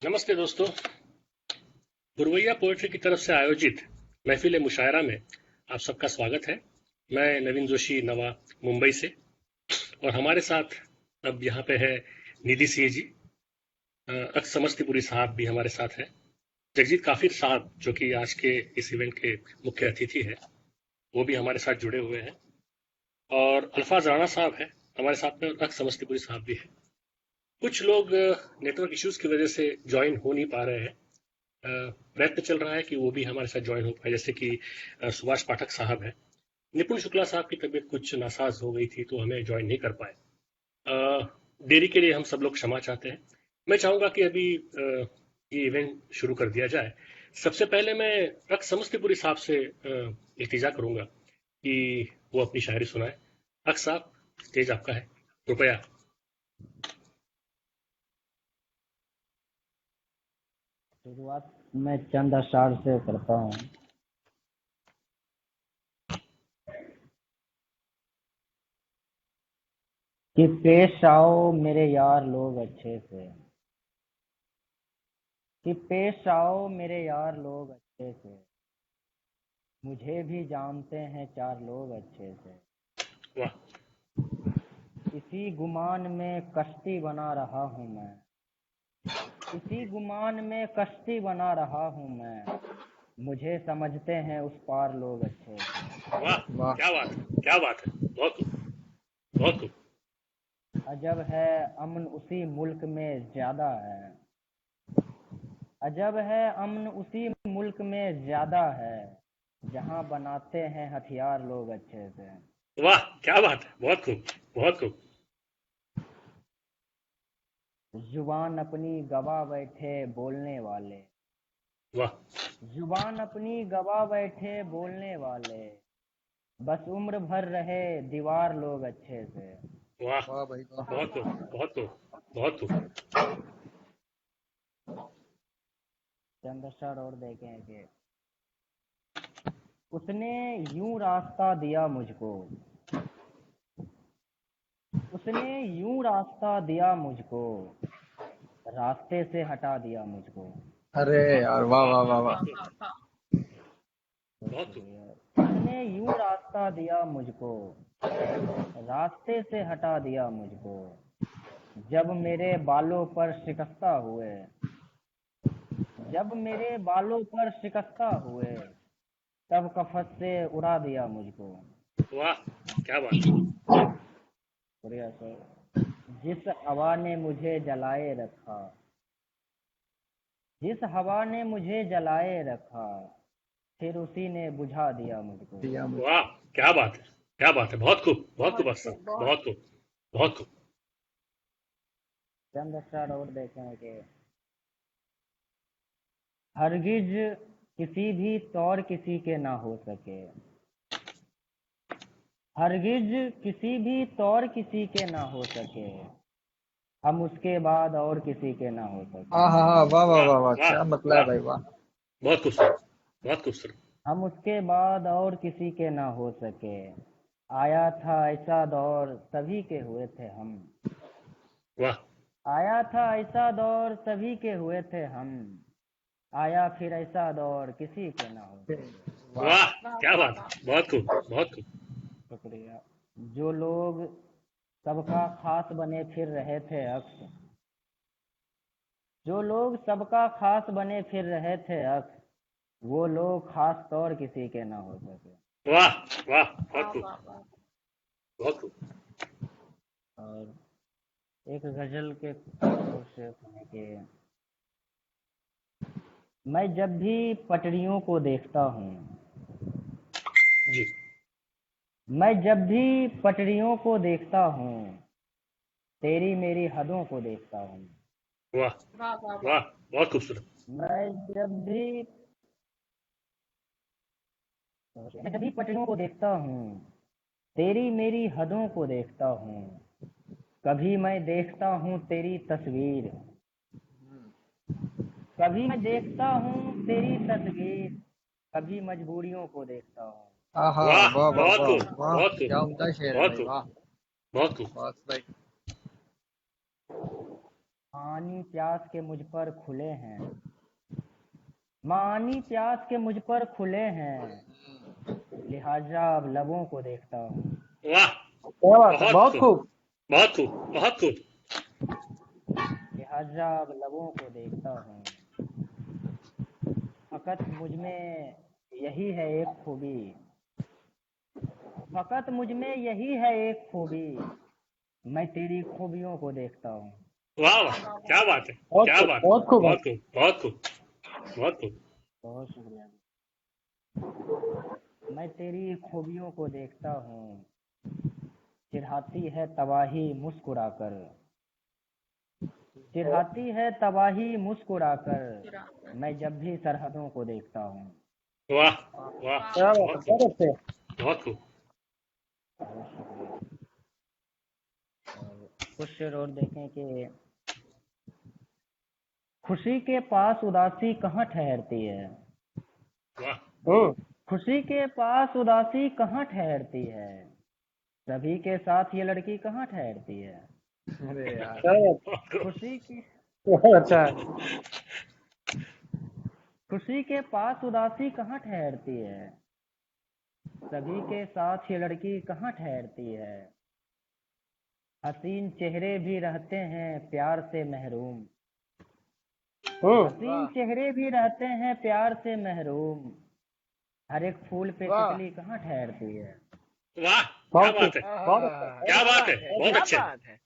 नमस्ते दोस्तों। पुरवैया पोएट्री की तरफ से आयोजित महफिल मुशायरा में आप सबका स्वागत है। मैं नवीन जोशी नवा मुंबई से, और हमारे साथ अब यहाँ पे है निधि सिंह जी। अक्स समस्तीपुरी साहब भी हमारे साथ है। जगजीत काफिर साहब जो कि आज के इस इवेंट के मुख्य अतिथि है, वो भी हमारे साथ जुड़े हुए हैं। और अल्फाज राणा साहब है हमारे साथ में, और अक्स समस्तीपुरी साहब भी है। कुछ लोग नेटवर्क इश्यूज की वजह से ज्वाइन हो नहीं पा रहे हैं। प्रयत्न चल रहा है कि वो भी हमारे साथ ज्वाइन हो पाए, जैसे कि सुभाष पाठक साहब है। निपुण शुक्ला साहब की तबीयत कुछ नासाज हो गई थी तो हमें ज्वाइन नहीं कर पाए। देरी के लिए हम सब लोग क्षमा चाहते हैं। मैं चाहूंगा कि अभी ये इवेंट शुरू कर दिया जाए। सबसे पहले मैं रक्स समस्तीपुरी साहब से इल्तिजा करूंगा कि वो अपनी शायरी सुनाए। अक्स साहब, स्टेज आपका है, कृपया। शुरुआत मैं चंद अशार से करता हूँ कि पेश आओ मेरे यार लोग अच्छे से, कि पेश आओ मेरे यार लोग अच्छे से, मुझे भी जानते हैं चार लोग अच्छे से। वाह। इसी गुमान में कश्ती बना रहा हूँ मैं, इसी गुमान में कश्ती बना रहा हूँ मैं, मुझे समझते हैं उस पार लोग अच्छे से। वाह, वाह। क्या बात है, क्या बात है, बहुत खूब, बहुत खूब। अजब है अमन उसी मुल्क में ज्यादा है, अजब है अमन उसी मुल्क में ज्यादा है, जहां बनाते हैं हथियार लोग अच्छे से। वाह, क्या बात है, बहुत खूब, बहुत खूब। जुबान अपनी गवा बैठे बोलने वाले, वाह। जुबान अपनी गवा बैठे बोलने वाले, बस उम्र भर रहे दीवार लोग अच्छे से। वाह, वाह भाई वाह। बहुत खूब, बहुत खूब, बहुत खूब। चंद अक्षर और देखें कि उसने यूं रास्ता दिया मुझको, उसने यूं रास्ता दिया मुझको, रास्ते से हटा दिया मुझको। अरे वाह, यार, वाह वाह, वाह वाह वाह। बहुत खूब, बहुत बहुत खूब। शुक्रिया। उसने यूं रास्ता दिया मुझको, रास्ते से हटा दिया मुझको, जब मेरे बालों पर शिकस्ता हुए, जब मेरे बालों पर शिकस्ता हुए, तब कफस से उड़ा दिया मुझको। वाह, क्या बात है। शुक्रिया सर। जिस हवा ने मुझे जलाए रखा, जिस हवा ने मुझे जलाए रखा, फिर उसी ने बुझा दिया मुझको। दिया मुझे। वाह, क्या बात है, क्या बात है, बहुत खूब, बहुत खूब अफसर, वाह। बहुत खूब, बहुत खूब। चंद अक्षर और देखें कि हरगिज किसी भी तौर किसी के ना हो सके, हरगिज किसी भी तौर किसी के ना हो सके, हम उसके बाद और किसी के ना हो सके। हाँ हाँ हाँ, वाह वाह वाह, वाह वाह, वाह, क्या मतलब है वाह, भाई, वाह। बहुत खूबसूरत, बहुत खूबसूरत। हम उसके बाद और किसी के ना हो सके, आया था ऐसा दौर सभी के हुए थे हम, वाह, आया था ऐसा दौर सभी के हुए थे हम, आया फिर ऐसा दौर किसी के ना हो सके। वाह। वाह, क्या बात है, बहुत खूब, बहुत खूब। शुक्रिया। जो लोग सबका खास बने फिर रहे थे अक्स, जो लोग सबका खास बने फिर रहे थे अक्स, वो लोग खास तौर किसी के ना हो सके। वाह, वाह, बहुत खूब, बहुत खूब। और एक गजल के और शेर सुने कि मैं जब भी पटरियों को देखता हूँ, जी। मैं जब भी पटरियों को देखता हूँ, तेरी मेरी हदों को देखता हूँ। वाह, वाह, बहुत खूबसूरत। मैं जब भी मैं जब भी पटरियों को देखता हूँ, तेरी मेरी हदों को देखता हूँ, कभी मैं देखता हूँ तेरी तस्वीर, कभी मैं देखता हूँ तेरी तस्वीर, कभी मजबूरियों को देखता हूँ। हाँ हाँ, वाह, वाह वाह बहुत वाह खूब, वाह, बहुत खूब, क्या उम्दा शेर है बहुत भाई, खूब, वाह। बहुत खूब। बस भाई। मानी प्यास के मुझ पर खुले हैं, मानी प्यास के मुझ पर खुले हैं, लिहाजा अब लबों को देखता हूँ। वाह, क्या बात है, बहुत बहुत खूब, खूब। बहुत खूब, बहुत खूब। लिहाजा अब लबों को देखता हूँ। फकत मुझ में यही है एक खूबी, फकत मुझ में यही है एक खूबी, मैं तेरी खूबियों को देखता हूँ। वाह वाह, क्या बात है, बहुत क्या खूब, बात है, बहुत खूब। बहुत खूब, बहुत खूब, बहुत खूब। बहुत शुक्रिया। मैं तेरी खूबियों को देखता हूँ, चिढ़ाती है तबाही मुस्कुराकर, चिढ़ाती है तबाही मुस्कुराकर, मैं जब भी सरहदों को देखता हूँ। वाह वाह, क्या बात है, बहुत खूब, बहुत अच्छे। बहुत खूब। बहुत शुक्रिया। और कुछ शेर और देखें कि खुशी के पास उदासी कहाँ ठहरती है, वाह खुशी के पास उदासी कहाँ ठहरती है, सभी के साथ ये लड़की कहाँ ठहरती है। अरे यार, क्या बात, बहुत खूब। खुशी की बहुत अच्छा है। खुशी के पास उदासी कहाँ ठहरती है, सभी के साथ ये लड़की कहाँ ठहरती है, हसीन चेहरे भी रहते हैं प्यार से महरूम, हसीन चेहरे भी रहते हैं प्यार से महरूम, हर एक फूल पे तितली कहाँ ठहरती है। वाह, क्या बहुत खूब, बात है, बहुत अच्छा, क्या बात है, बहुत अच्छे,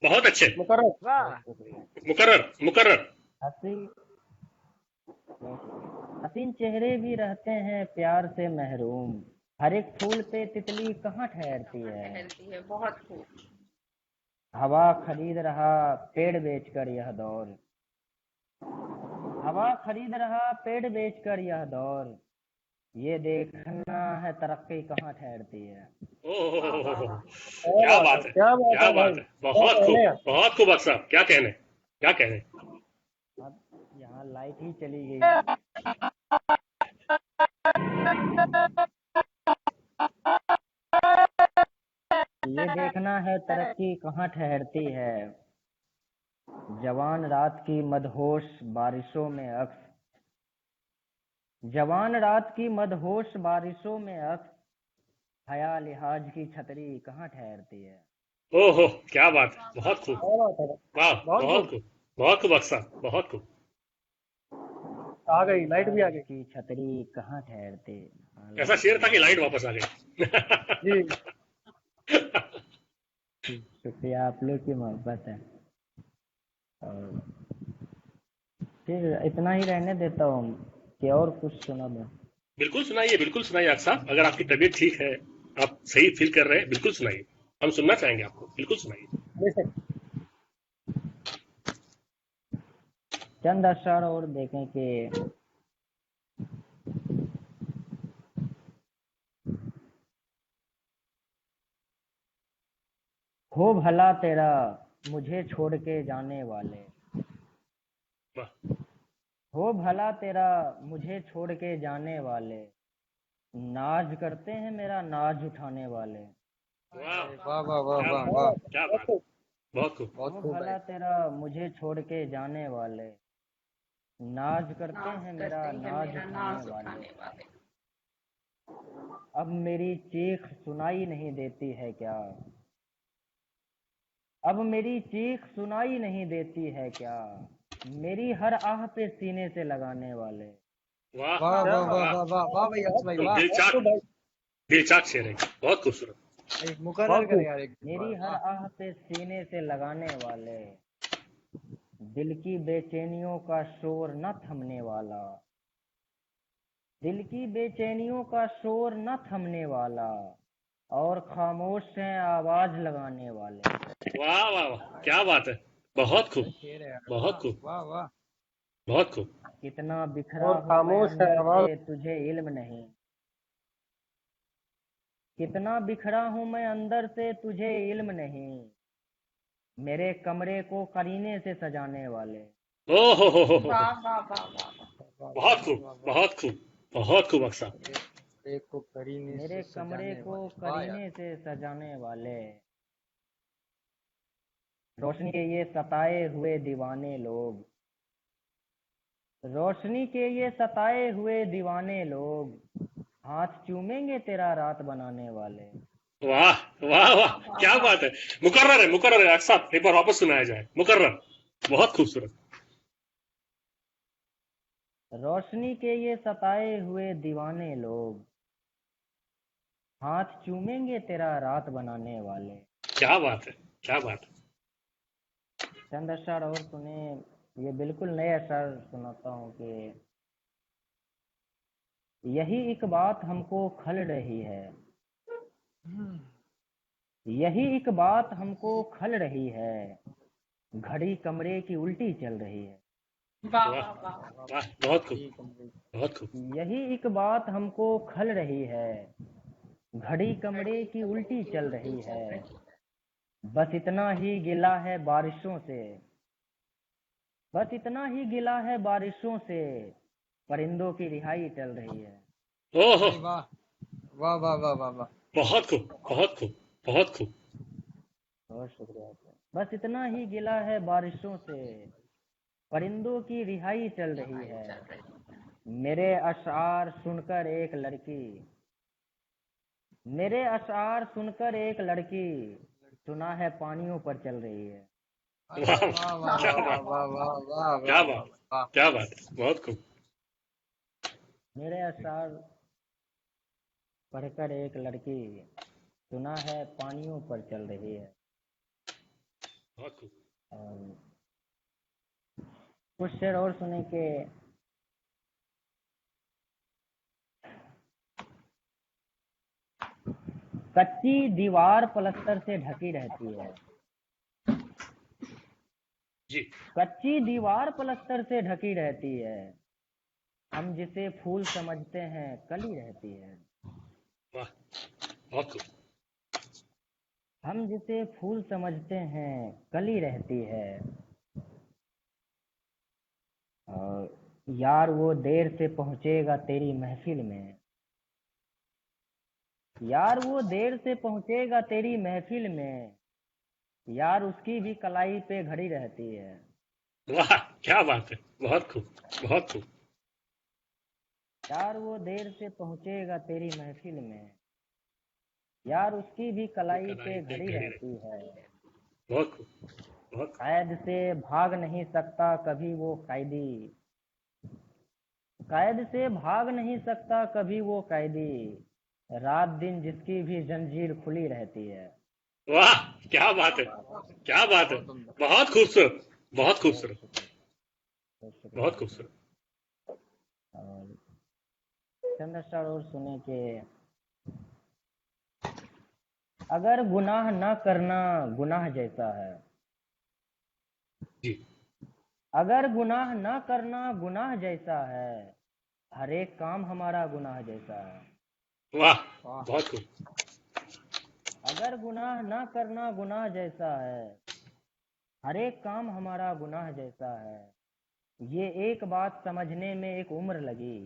बहुत अच्छे। मुकर्रर। बहुत शुक्रिया। मुकर्रर, मुकर्रर। हसीन हसीन चेहरे भी रहते हैं प्यार से महरूम, हर एक फूल पे तितली कहाँ ठहरती है। बहुत खूब। हवा खरीद रहा पेड़ बेचकर यह दौर, हवा खरीद रहा पेड़ बेचकर यह दौर, ये देखना है तरक्की कहाँ ठहरती है। ओह, क्या क्या बात है, बात है, क्या बात क्या है भाई, बात है, क्या बहुत कहने खूब, हैं। बहुत खूब अक्सर। क्या कहने, क्या कहने। अब यहाँ लाइट ही चली गई। ये देखना है तरक्की कहाँ ठहरती है, जवान रात की मदहोश बारिशों में अक्स, जवान रात की मदहोश बारिशों में अक्स, हया लिहाज की छतरी कहाँ ठहरती है। ओहो, क्या बात है, बहुत खूब। क्या बात है, वाह, बहुत बहुत खूब। खूब, बहुत खूब अक्सर, बहुत खूब। आ गई, लाइट भी आ लिहाज गई। की छतरी कहाँ ठहरती। हाँ, ऐसा लाइट शेर भी था आ कि लाइट गई। वापस आ गई। जी। शुक्रिया, आप लोग की मोहब्बत है। और फिर इतना ही रहने देता हूँ कि और कुछ सुना दो। बिल्कुल सुनाइए, बिल्कुल सुनाइए अक्सर। अगर आपकी तबीयत ठीक है, आप सही फील कर रहे हैं, बिल्कुल सुनाइए। हम सुनना चाहेंगे आपको, बिल्कुल सुनाइए। बेशक। चंद अक्षर और देखें कि हो भला तेरा मुझे छोड़ के जाने वाले, वाह हो भला तेरा मुझे छोड़ के जाने वाले, नाज करते हैं मेरा नाज उठाने वाले। वाह, वाह वाह वाह क्या वाह बात, वाह, क्या बहुत बात, खूब, बहुत खूब। बहुत हो खूब भाई। भला तेरा मुझे छोड़ के जाने वाले, नाज करते नाज हैं मेरा करते हैं नाज मेरा उठाने नाज वाले। उठाने वाले। अब मेरी चीख सुनाई नहीं देती है क्या, अब मेरी चीख सुनाई नहीं देती है क्या, मेरी हर आह पे सीने से लगाने वाले। वाह वाह वाह वाह वाह, वाह वाह वाह भाई, अक्स भाई, एकदम वाह। दिलचाक, तो भाई, दिलचाक शेर है, बहुत खूबसूरत। एक मुकर्रर कर यार, एक मेरी हर वाह। आह पे सीने से लगाने वाले, दिल की बेचैनियों का शोर न थमने वाला, दिल की बेचैनियों का शोर न थमने वाला, और खामोश हैं आवाज लगाने वाले। वाह वाह वाह, क्या बात है, बहुत खूब, शेर है यार, बहुत वाह खूब, वाह वाह। बहुत खूब। कितना बिखरा और हूँ मैं खामोश है अंदर आवाज। से तुझे इल्म नहीं, कितना बिखरा हूँ मैं अंदर से तुझे इल्म नहीं, मेरे कमरे को करीने से सजाने वाले। ओ हो, वाह वाह वाह वाह वाह। वाह वाह बहुत वाह खूब, वाह वाह। बहुत खूब, बहुत खूब अक्सर। एक को करीने मेरे से कमरे सजाने को वाले, वाह यार। करीने से सजाने वाले, रोशनी के ये सताए हुए दीवाने लोग, रोशनी के ये सताए हुए दीवाने लोग, हाथ चूमेंगे तेरा रात बनाने वाले। वाह वाह वाह, क्या बात है। मुकर्रर है अक्सर, एक बार वापस सुनाया जाए। मुकर्रर, बहुत खूबसूरत। रोशनी के ये सताए हुए दीवाने लोग, हाथ चूमेंगे तेरा रात बनाने वाले। क्या बात है, क्या बात है। चंद अशर और सुने, ये बिल्कुल नए अशर सुनाता हूँ कि यही एक बात हमको खल रही है, यही एक बात हमको खल रही है, घड़ी कमरे की उल्टी चल रही है। वाह वाह, बहुत खूब, बहुत खूब। यही एक बात हमको खल रही है, घड़ी कमरे की उल्टी चल रही है। बस इतना ही गिला है बारिशों से, बस इतना ही गिला है बारिशों से, परिंदों की रिहाई चल रही है। ओहो, वाह वाह वाह वाह वाह वाह। बहुत खूब, बहुत खूब, बहुत खूब। बहुत शुक्रिया सर। बस इतना ही गिला है बारिशों से, परिंदों की रिहाई चल रही है। मेरे अशआर सुनकर एक लड़की, मेरे अशआर सुनकर एक लड़की, सुना है पानियों पर चल रही है। वाह वाह वाह क्या वाह बात, वाह वाह वाह क्या वाह बात, वाह। क्या बात है, बहुत खूब। मेरे अशआर पढ़कर एक लड़की, सुना है पानियों पर चल रही है। बहुत खूब। और कुछ शेर और सुने के कच्ची दीवार पलस्तर से ढकी रहती है, जी, कच्ची दीवार पलस्तर से ढकी रहती है। हम जिसे फूल समझते हैं कली रहती है। वाह, बहुत खूब। हम जिसे फूल समझते हैं कली रहती है। और यार वो देर से पहुंचेगा तेरी महफिल में, यार वो देर से पहुंचेगा तेरी महफिल में, यार उसकी भी कलाई पे घड़ी रहती है। वाह, क्या बात है, बहुत खूब, बहुत खूब। यार वो देर से पहुंचेगा तेरी महफिल में, यार उसकी भी कलाई कलाई पे पे घड़ी घड़ी रहे। रहती है। बहुत खूब, बहुत खूब। कैद से भाग नहीं सकता कभी वो कैदी, कैद से भाग नहीं सकता कभी वो कैदी, रात दिन जिसकी भी जंजीर खुली रहती है। वाह, क्या बात है, क्या बात है। बहुत उम्दा। बहुत खूबसूरत, बहुत बहुत खूबसूरत, शुक्रिया, बहुत शुक्रिया। बहुत खूबसूरत। और चंद अक्षर और सुने के अगर गुनाह न करना गुनाह जैसा है, जी, अगर गुनाह न करना गुनाह जैसा है, हर एक काम हमारा गुनाह जैसा है। वाह, वाह बहुत खूब। अगर गुनाह न करना गुनाह जैसा है, हर एक काम हमारा गुनाह जैसा है। ये एक बात समझने में एक उम्र लगी,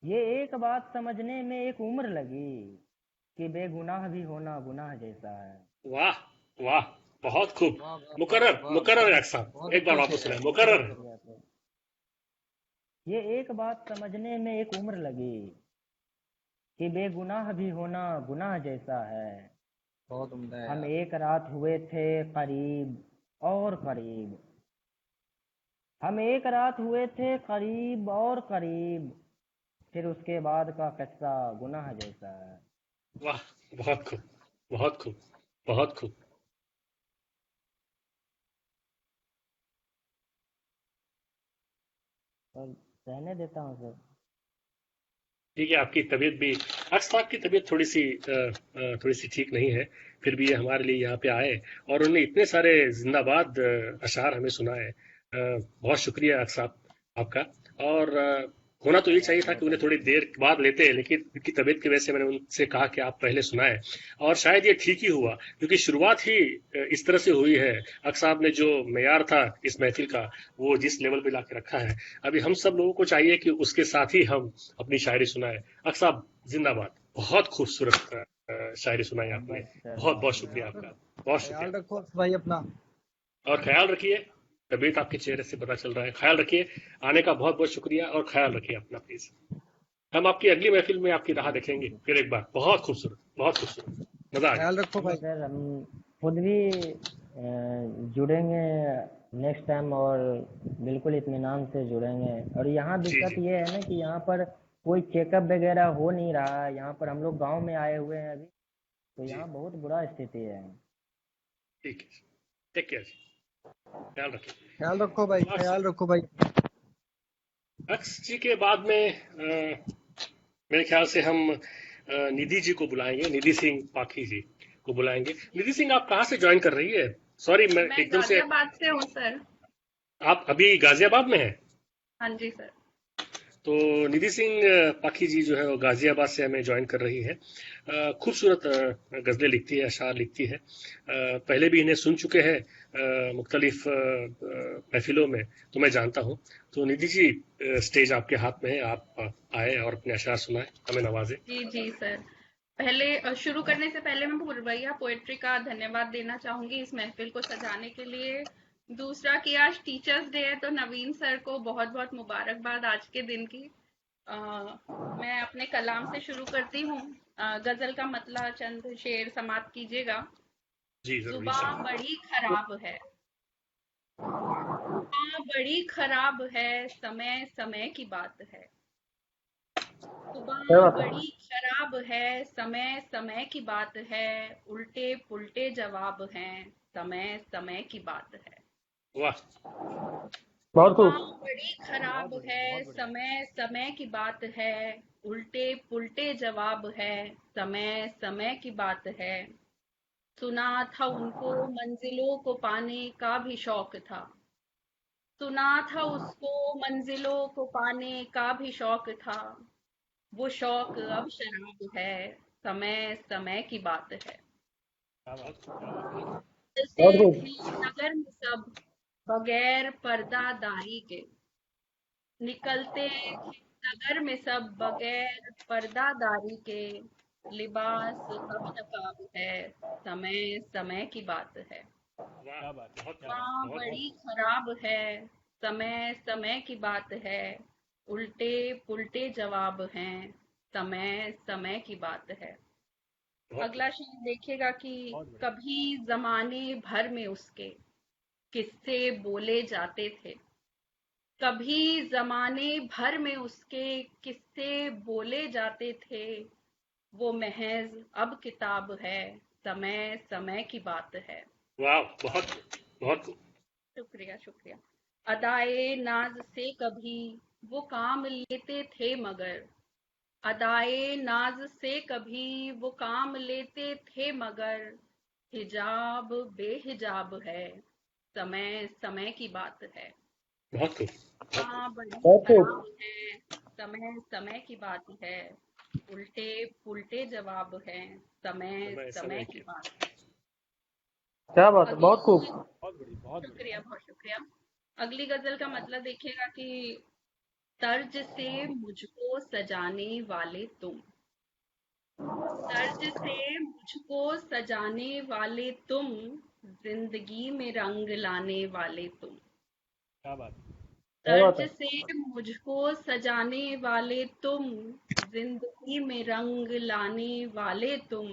ये एक बात समझने में एक उम्र लगी, कि बेगुनाह भी होना गुनाह जैसा है। वाह वाह, बहुत खूब। वाह वाह वाह मुकर्रर, वाह। मुकर्रर है बहुत अक्सर, बहुत एक बार अच्छे से वापस है। सुनाए। मुकर्रर बहुत है। शुक्रिया सर। ये एक बात समझने में एक उम्र लगी, कि बेगुनाह भी होना गुनाह जैसा है। बहुत उम्दा है हम यार। एक रात हुए थे करीब और करीब, हम एक रात हुए थे करीब और करीब, फिर उसके बाद का किस्सा गुनाह जैसा है। वाह, बहुत खूब, बहुत खूब, बहुत खूब। और रहने देता हूँ सर। ठीक है, आपकी तबीयत भी, अक्सर आपकी तबीयत थोड़ी सी ठीक नहीं है, फिर भी ये हमारे लिए यहाँ पे आए और उन्होंने इतने सारे जिंदाबाद अशार हमें सुनाए। बहुत शुक्रिया अक्सर आपका। और होना तो ये चाहिए था कि उन्हें थोड़ी देर बाद लेते, लेकिन उनकी तबीयत की वजह से मैंने उनसे कहा कि आप पहले सुनाएं, और शायद ये ठीक ही हुआ, क्योंकि शुरुआत ही इस तरह से हुई है। अक्सर साहब ने जो मेयार था इस महफिल का, वो जिस लेवल पे लाके रखा है, अभी हम सब लोगों को चाहिए कि उसके साथ ही हम अपनी शायरी सुनाए। अक्सर साहब जिंदाबाद, बहुत खूबसूरत शायरी सुनाई आपने। बस सर, बहुत बहुत बस शुक्रिया बस। आपका। बहुत ख्याल शुक्रिया। रखो भाई अपना। और ख्याल रखिए, तबीयत आपके चेहरे से पता चल रहा है। ख्याल रखिए, आने का बहुत बहुत शुक्रिया, और ख्याल रखिए अपना प्लीज। हम आपकी अगली महफिल में आपकी राह देखेंगे फिर एक बार। बहुत खूबसूरत, बहुत खूबसूरत, मजा आ ख्याल गया। रखो जी भाई। सर, हम खुद भी जुड़ेंगे नेक्स्ट टाइम, और बिल्कुल इत्मीनान से जुड़ेंगे। और यहाँ जी दिक्कत जी, ये है ना कि यहाँ पर कोई चेकअप वगैरह हो नहीं रहा है। यहाँ पर हम लोग गांव में आए हुए हैं अभी, तो जी यहाँ बहुत बुरा स्थिति है। ठीक है। टेक केयर जी, ख्याल रखिए। ख्याल रखो भाई, अच्छा, ख्याल रखो भाई। अक्स जी के बाद में मेरे ख्याल से हम निधि जी को बुलाएंगे, निधि सिंह पाखी जी को बुलाएंगे। निधि सिंह, आप कहाँ से ज्वाइन कर रही है? सॉरी, मैं मैं एकदम से। गाजियाबाद से हूँ सर। आप अभी गाजियाबाद में हैं? हाँ जी सर। तो निधि सिंह पाखी जी जो है वो गाजियाबाद से हमें ज्वाइन कर रही है। खूबसूरत गजलें लिखती है, अशआर लिखती है। पहले भी इन्हें सुन चुके हैं मुख्तलिफ महफिलों में, तो मैं जानता हूँ। तो निधि जी, स्टेज आपके हाथ में है, आप आए और अपने अशआर सुनाए, हमें नवाजे। जी जी सर। पहले शुरू करने से पहले मैं पुरवैया पोएट्री का धन्यवाद देना चाहूंगी इस महफिल को सजाने के लिए। दूसरा कि आज टीचर्स डे है, तो नवीन सर को बहुत बहुत मुबारकबाद आज के दिन की। अ, मैं अपने कलाम से शुरू करती हूँ। गजल का मतला चंद शेर समाप्त कीजिएगा। जी जरूर, जुबान इंशाल्लाह। बड़ी खराब है, हाँ बड़ी खराब है, समय समय की बात है। क्या सुबह बात है? बड़ी खराब है, समय समय की बात है। उल्टे पुल्टे जवाब हैं, समय समय की बात है। वाह, बहुत सुबह खूब। बड़ी खराब है, समय समय की बात है। उल्टे पुल्टे जवाब है, समय समय की बात है। सुना था उनको मंजिलों को पाने का भी शौक था। सुना था उसको मंजिलों को पाने का भी शौक था। वो शौक अब शराब है, समय समय की बात है। चलते बहुत खूब। थे नगर में सब बगैर पर्दादारी के, निकलते थे नगर में सब बगैर पर्दादारी के। लिबास अब नकाब है, समय समय की बात है। वाह, बहुत खूब, माँ बहुत बड़ी खूब। खराब है, समय समय की बात है। उल्टे पुल्टे जवाब हैं, समय समय की बात है। बहुत खूब। अगला शेर देखिएगा कि कभी जमाने भर में उसके किस्से बोले जाते थे। कभी जमाने भर में उसके किस्से बोले जाते थे। वो महज अब किताब है, समय समय की बात है। वाह, बहुत खूब, बहुत खूब। शुक्रिया शुक्रिया। अदाए नाज से कभी वो काम लेते थे मगर, अदाए नाज से कभी वो काम लेते थे मगर। हिजाब बेहिजाब है, समय समय की बात है। बहुत खूब, बहुत खूब। हाँ बड़ी बहुत खूब। खराब है, समय समय की बात है। उल्टे पुल्टे जवाब हैं, समय समय समय समय की के। बात है। क्या बात है? अगली बहुत खूब। शुक्रिया बहुत शुक्रिया। अगली गजल का मतलब देखिएगा कि तर्ज से मुझको सजाने वाले तुम, तर्ज से मुझको सजाने वाले तुम, जिंदगी में रंग लाने वाले तुम। क्या बात तर्ज है? से मुझको सजाने वाले तुम, जिंदगी में रंग लाने वाले तुम।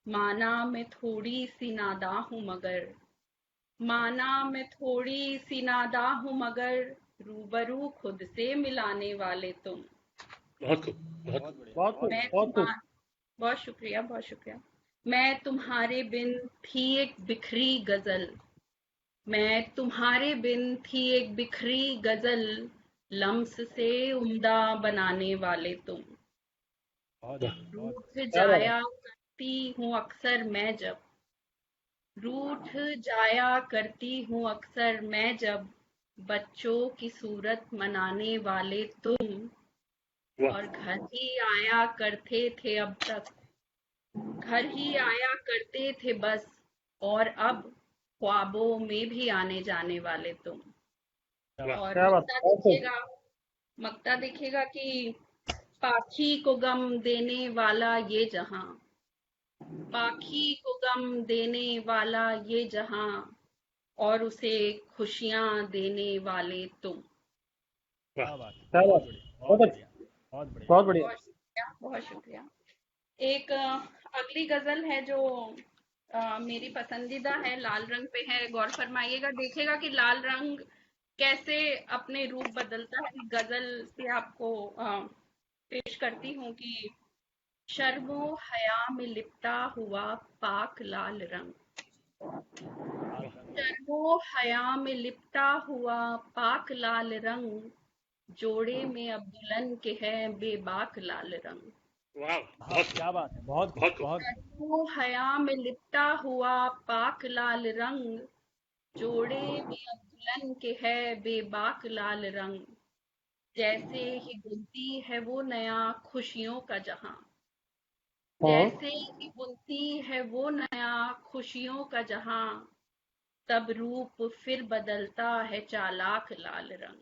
माना मैं थोड़ी सी नादा हूँ मगर, माना मैं थोड़ी सी नादा हूँ मगर, रूबरू खुद से मिलाने वाले तुम। बहुत खूब, बहुत खूब। बहुत खूब। मैं बहुत खूब। तुम्हार बहुत शुक्रिया बहुत शुक्रिया। मैं तुम्हारे बिन थी एक बिखरी गजल, मैं तुम्हारे बिन थी एक बिखरी गजल। लम्स से उम्दा बनाने वाले तुम। वाह, रूठ क्या बात है? जाया करती हूँ अक्सर मैं जब, रूठ जाया करती हूँ अक्सर मैं जब, बच्चों की सूरत मनाने वाले तुम। वाह, और घर ही आया करते थे अब तक, घर ही आया करते थे बस, और अब ख्वाबों में भी आने जाने वाले तुम। वाह। और क्या बात है? बहुत खूब। मक्ता देखिएगा कि पाखी को गम देने वाला ये जहां, पाखी को गम देने वाला ये जहां और उसे खुशियां देने वाले तुम। वाह। क्या बात है, क्या बहुत बात। बढ़िया, बहुत बहुत बढ़िया, अच्छा। बहुत बढ़िया। बहुत बढ़िया। बहुत शुक्रिया, बहुत शुक्रिया। एक अगली गजल है जो मेरी पसंदीदा है, लाल रंग पे है। गौर फरमाइएगा, देखिएगा कि लाल रंग कैसे अपने रूप बदलता है। गजल से आपको पेश करती हूँ कि शर्मो हया में लिपटा हुआ पाक लाल रंग, लाल रंग। शर्मो हया में लिपटा हुआ पाक लाल रंग, जोड़े में अब दुल्हन के है बेबाक लाल रंग। वाह, हाँ, बहुत क्या बात है, बहुत खूब, बहुत खूब। बहुत खूब। शर्मो हया में लिपटा हुआ पाक लाल रंग, जोड़े में अब दुल्हन के है बेबाक लाल रंग। जैसे ही बुनती है वो नया खुशियों का जहां, जैसे ही बुनती है वो नया खुशियों का जहां, तब रूप फिर बदलता है चालाक लाल रंग।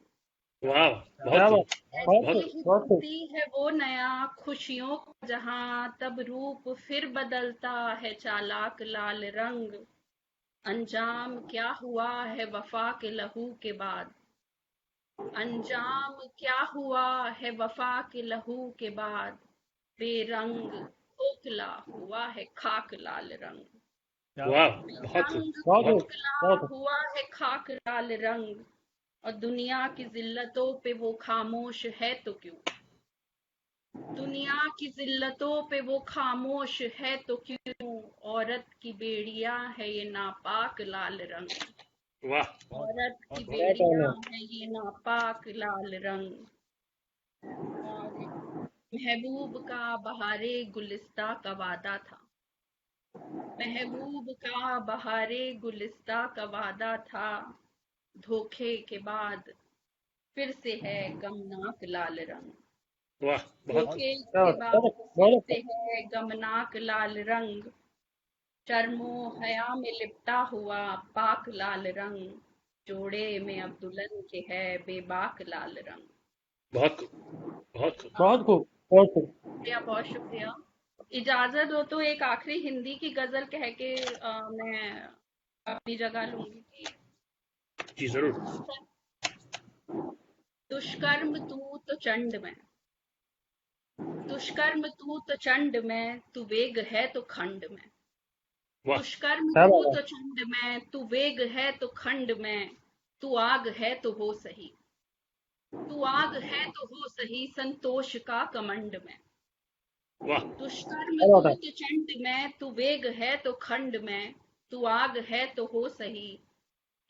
वाह, क्या बहुत क्या बात खूब, बात। बहुत जैसे खूब। ही बहुत खूब। बुनती है वो नया खुशियों का जहां, तब रूप फिर बदलता है चालाक लाल रंग। अंजाम क्या हुआ है वफा के लहू के बाद, अंजाम क्या हुआ है वफा के लहू के बाद, बेरंग खोखला हुआ है खाक लाल रंग। क्या वाह, बात है, क्या बात बहुत खूब, बेरंग बहुत बहुत खूब। खूब। खोखला बहुत खूब। हुआ है खाक लाल रंग, और दुनिया की जिल्लतों पे वो खामोश है तो क्यों, दुनिया की जिल्लतों पे वो खामोश है तो क्यों, औरत की बेड़िया है ये नापाक लाल रंग, वाह, बहुत औरत की बहुत बढ़िया। क्या बेड़िया कहना। है ये नापाक लाल रंग। और महबूब का बहारे गुलिस्ता का वादा था, महबूब का बहारे गुलिस्ता का वादा था, धोखे के बाद फिर से है गमनाक लाल रंग, वाह, बहुत खूब। धोखे क्या के बात। बाद बहुत अच्छा। फिर बहुत से अच्छा। है गमनाक लाल रंग। शर्मो हया में लिपटा हुआ पाक लाल रंग, जोड़े में अब दुल्हन के है बेबाक लाल रंग। बहुत खूब, बहुत खूब। बहुत खूब। बहुत खूब। शुक्रिया, बहुत शुक्रिया। इजाजत हो तो एक आखिरी हिंदी की गजल कह के मैं अपनी जगह लूंगी कि जी जरूर। दुष्कर्म तू तो चंड में, दुष्कर्म तू तो चंड में, तू वेग है तो खंड में, वाह, दुष्कर्म क्या तू बात तो है। चंड में, तू वेग है तो खंड में, तू आग है तो हो सही, तू आग है तो हो सही संतोष का कमंड में, वाह, दुष्कर्म क्या तू बात है। तो चंड में, तू वेग है तो खंड में, तू आग है तो हो सही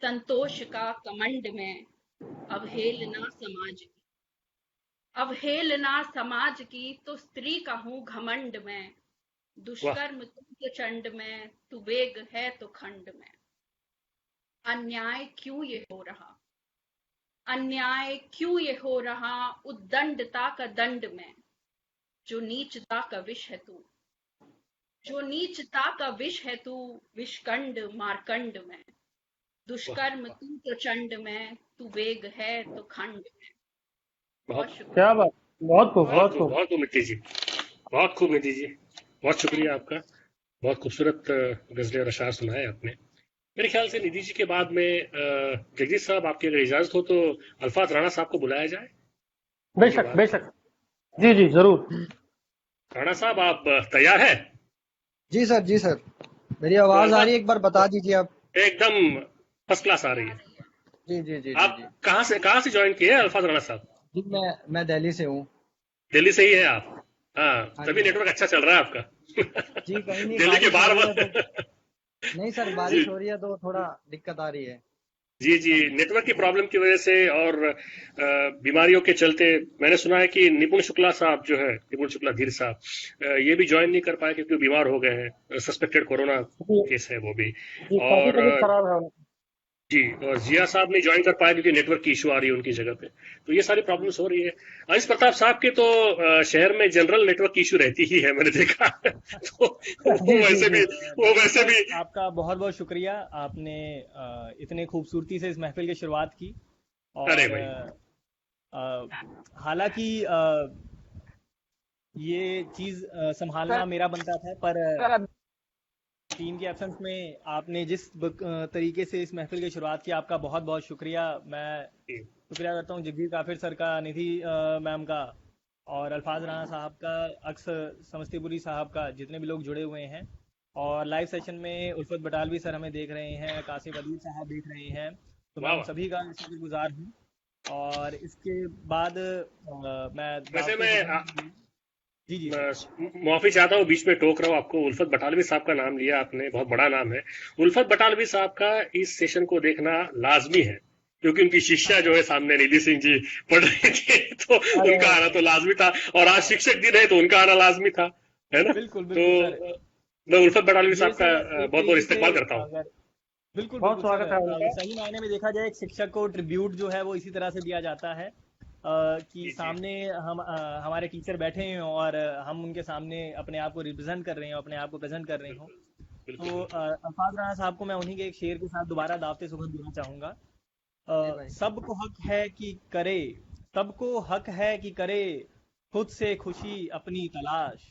संतोष का कमंड में। अवहेलना समाज की, अवहेलना समाज की, तो स्त्री का हूँ घमंड में, वाह, दुष्कर्म तू तो चंड में, तू वेग है तो खंड में। अन्याय क्यों ये हो रहा, अन्याय क्यों ये हो रहा उद्दंडता का दंड में, जो नीचता का विष है तू, जो नीचता का विष है तू विषकंड मारकंड में, वाह, दुष्कर्म तू तो चंड में, तू वेग है तो खंड में। बहुत बहुत क्या शुक्रिया, बात। बहुत खूब। बहुत बहुत खूब, खूब। बहुत खूब निधि जी, बहुत खूब निधि जी। बहुत थैंक शुक्रिया आपका। बहुत खूबसूरत गजलें और अशार सुनाए आपने। मेरे ख्याल से निधि जी के बाद में जगदीश साहब, आपकी अगर इजाजत हो तो अल्फाज राणा साहब को बुलाया जाए उनके बेशक बाद। बेशक। जी जी जरूर। राणा साहब, आप तैयार हैं? जी सर। जी सर। मेरी तो आवाज आ रही अल्फाज है, एक बार बता दीजिए आप। एकदम फर्स्ट क्लास आ ये रही आ है। रही है। जी जी जी जी आप जी। कहाँ से ज्वाइन किए हैं अल्फाज राणा साहब? जी मैं दिल्ली से हूँ। दिल्ली से ही हैं आप? हाँ, हाँ तभी जी सर। नेटवर्क अच्छा चल रहा है आपका। जी कहीं नहीं, दिल्ली के बारिश हो बाहर रही है तो। मत। नहीं सर, जी बारिश हो रही है तो थोड़ा दिक्कत आ रही है। जी जी, हाँ जी। नेटवर्क की प्रॉब्लम की वजह से और बीमारियों के चलते मैंने सुना है कि निपुण शुक्ला साहब जो है, निपुण शुक्ला धीर साहब, ये भी ज्वाइन नहीं कर पाए क्योंकि वो बीमार हो गए हैं। सस्पेक्टेड कोरोना जी केस है वो भी। जी, काफी और तबीयत खराब है उनकी। जी, और जिया साहब नहीं ज्वाइन कर पाए क्योंकि नेटवर्क की इशू आ रही है उनकी जगह पे। तो ये सारी प्रॉब्लम्स हो रही है। अंश प्रताप साहब के तो शहर में जनरल नेटवर्क की इशू रहती ही है, मैंने देखा। तो वो जी जी वैसे भी जी। वो नवीन वैसे सर, भी आपका बहुत बहुत शुक्रिया। आपने इतने खूबसूरती से इस महफिल की शुरुआत की। अरे और भाई, हालांकि ये चीज़ संभालना सर मेरा बनता था, पर सर टीम के एब्सेंस में आपने जिस तरीके से इस महफिल की शुरुआत की, आपका बहुत बहुत शुक्रिया। मैं शुक्रिया करता हूँ जगदीर काफिर सर का, निधि मैम का, और अल्फाज राणा साहब का, अक्स समस्तीपुरी साहब का, जितने भी लोग जुड़े हुए हैं। और लाइव सेशन में उल्फत बटालवी सर हमें देख रहे हैं, कासिफ अदील साहब देख रहे हैं, तो मैं वाह उन वाह। सभी का शुक्रगुजार हूँ। और इसके बाद मैं वैसे दावते मैं हुजूर, जी जी सर, माफी चाहता हूँ, बीच में टोक रहा हूँ आपको। उल्फत बटालवी साहब का नाम लिया आपने, बहुत बड़ा नाम है। उल्फत बटालवी साहब का इस सेशन को देखना लाजमी है, क्योंकि उनकी शिष्या जो है सामने निधि सिंह जी पढ़ रहे थे, तो अरे उनका आना तो लाजमी था। और आज शिक्षक दिन है तो उनका आना लाजमी था, है ना? बिल्कुल तो बिल्कुल सर। मैं उल्फत बटालवी ये साहब का सर एक बहुत बहुत तरीके इस्तेमाल से करता हूँ। अगर बिल्कुल बहुत बिल्कुल सर, स्वागत है उनका। सही मायने में देखा जाए एक शिक्षक को ट्रिब्यूट जो है वो इसी तरह से दिया जाता है, कि जी जी सामने हम हमारे टीचर बैठे हैं और हम उनके सामने अपने आप को रिप्रेजेंट कर रहे हैं, अपने आप को प्रेजेंट कर रहे हों। बिल्कुल तो बिल्कुल। अल्फाज राणा साहब को मैं उन्हीं के एक शेर के साथ दोबारा दावते सुबह देना चाहूंगा। जी भाई। सबको हक है कि करे, सबको हक है कि करे, खुद से खुशी अपनी तलाश,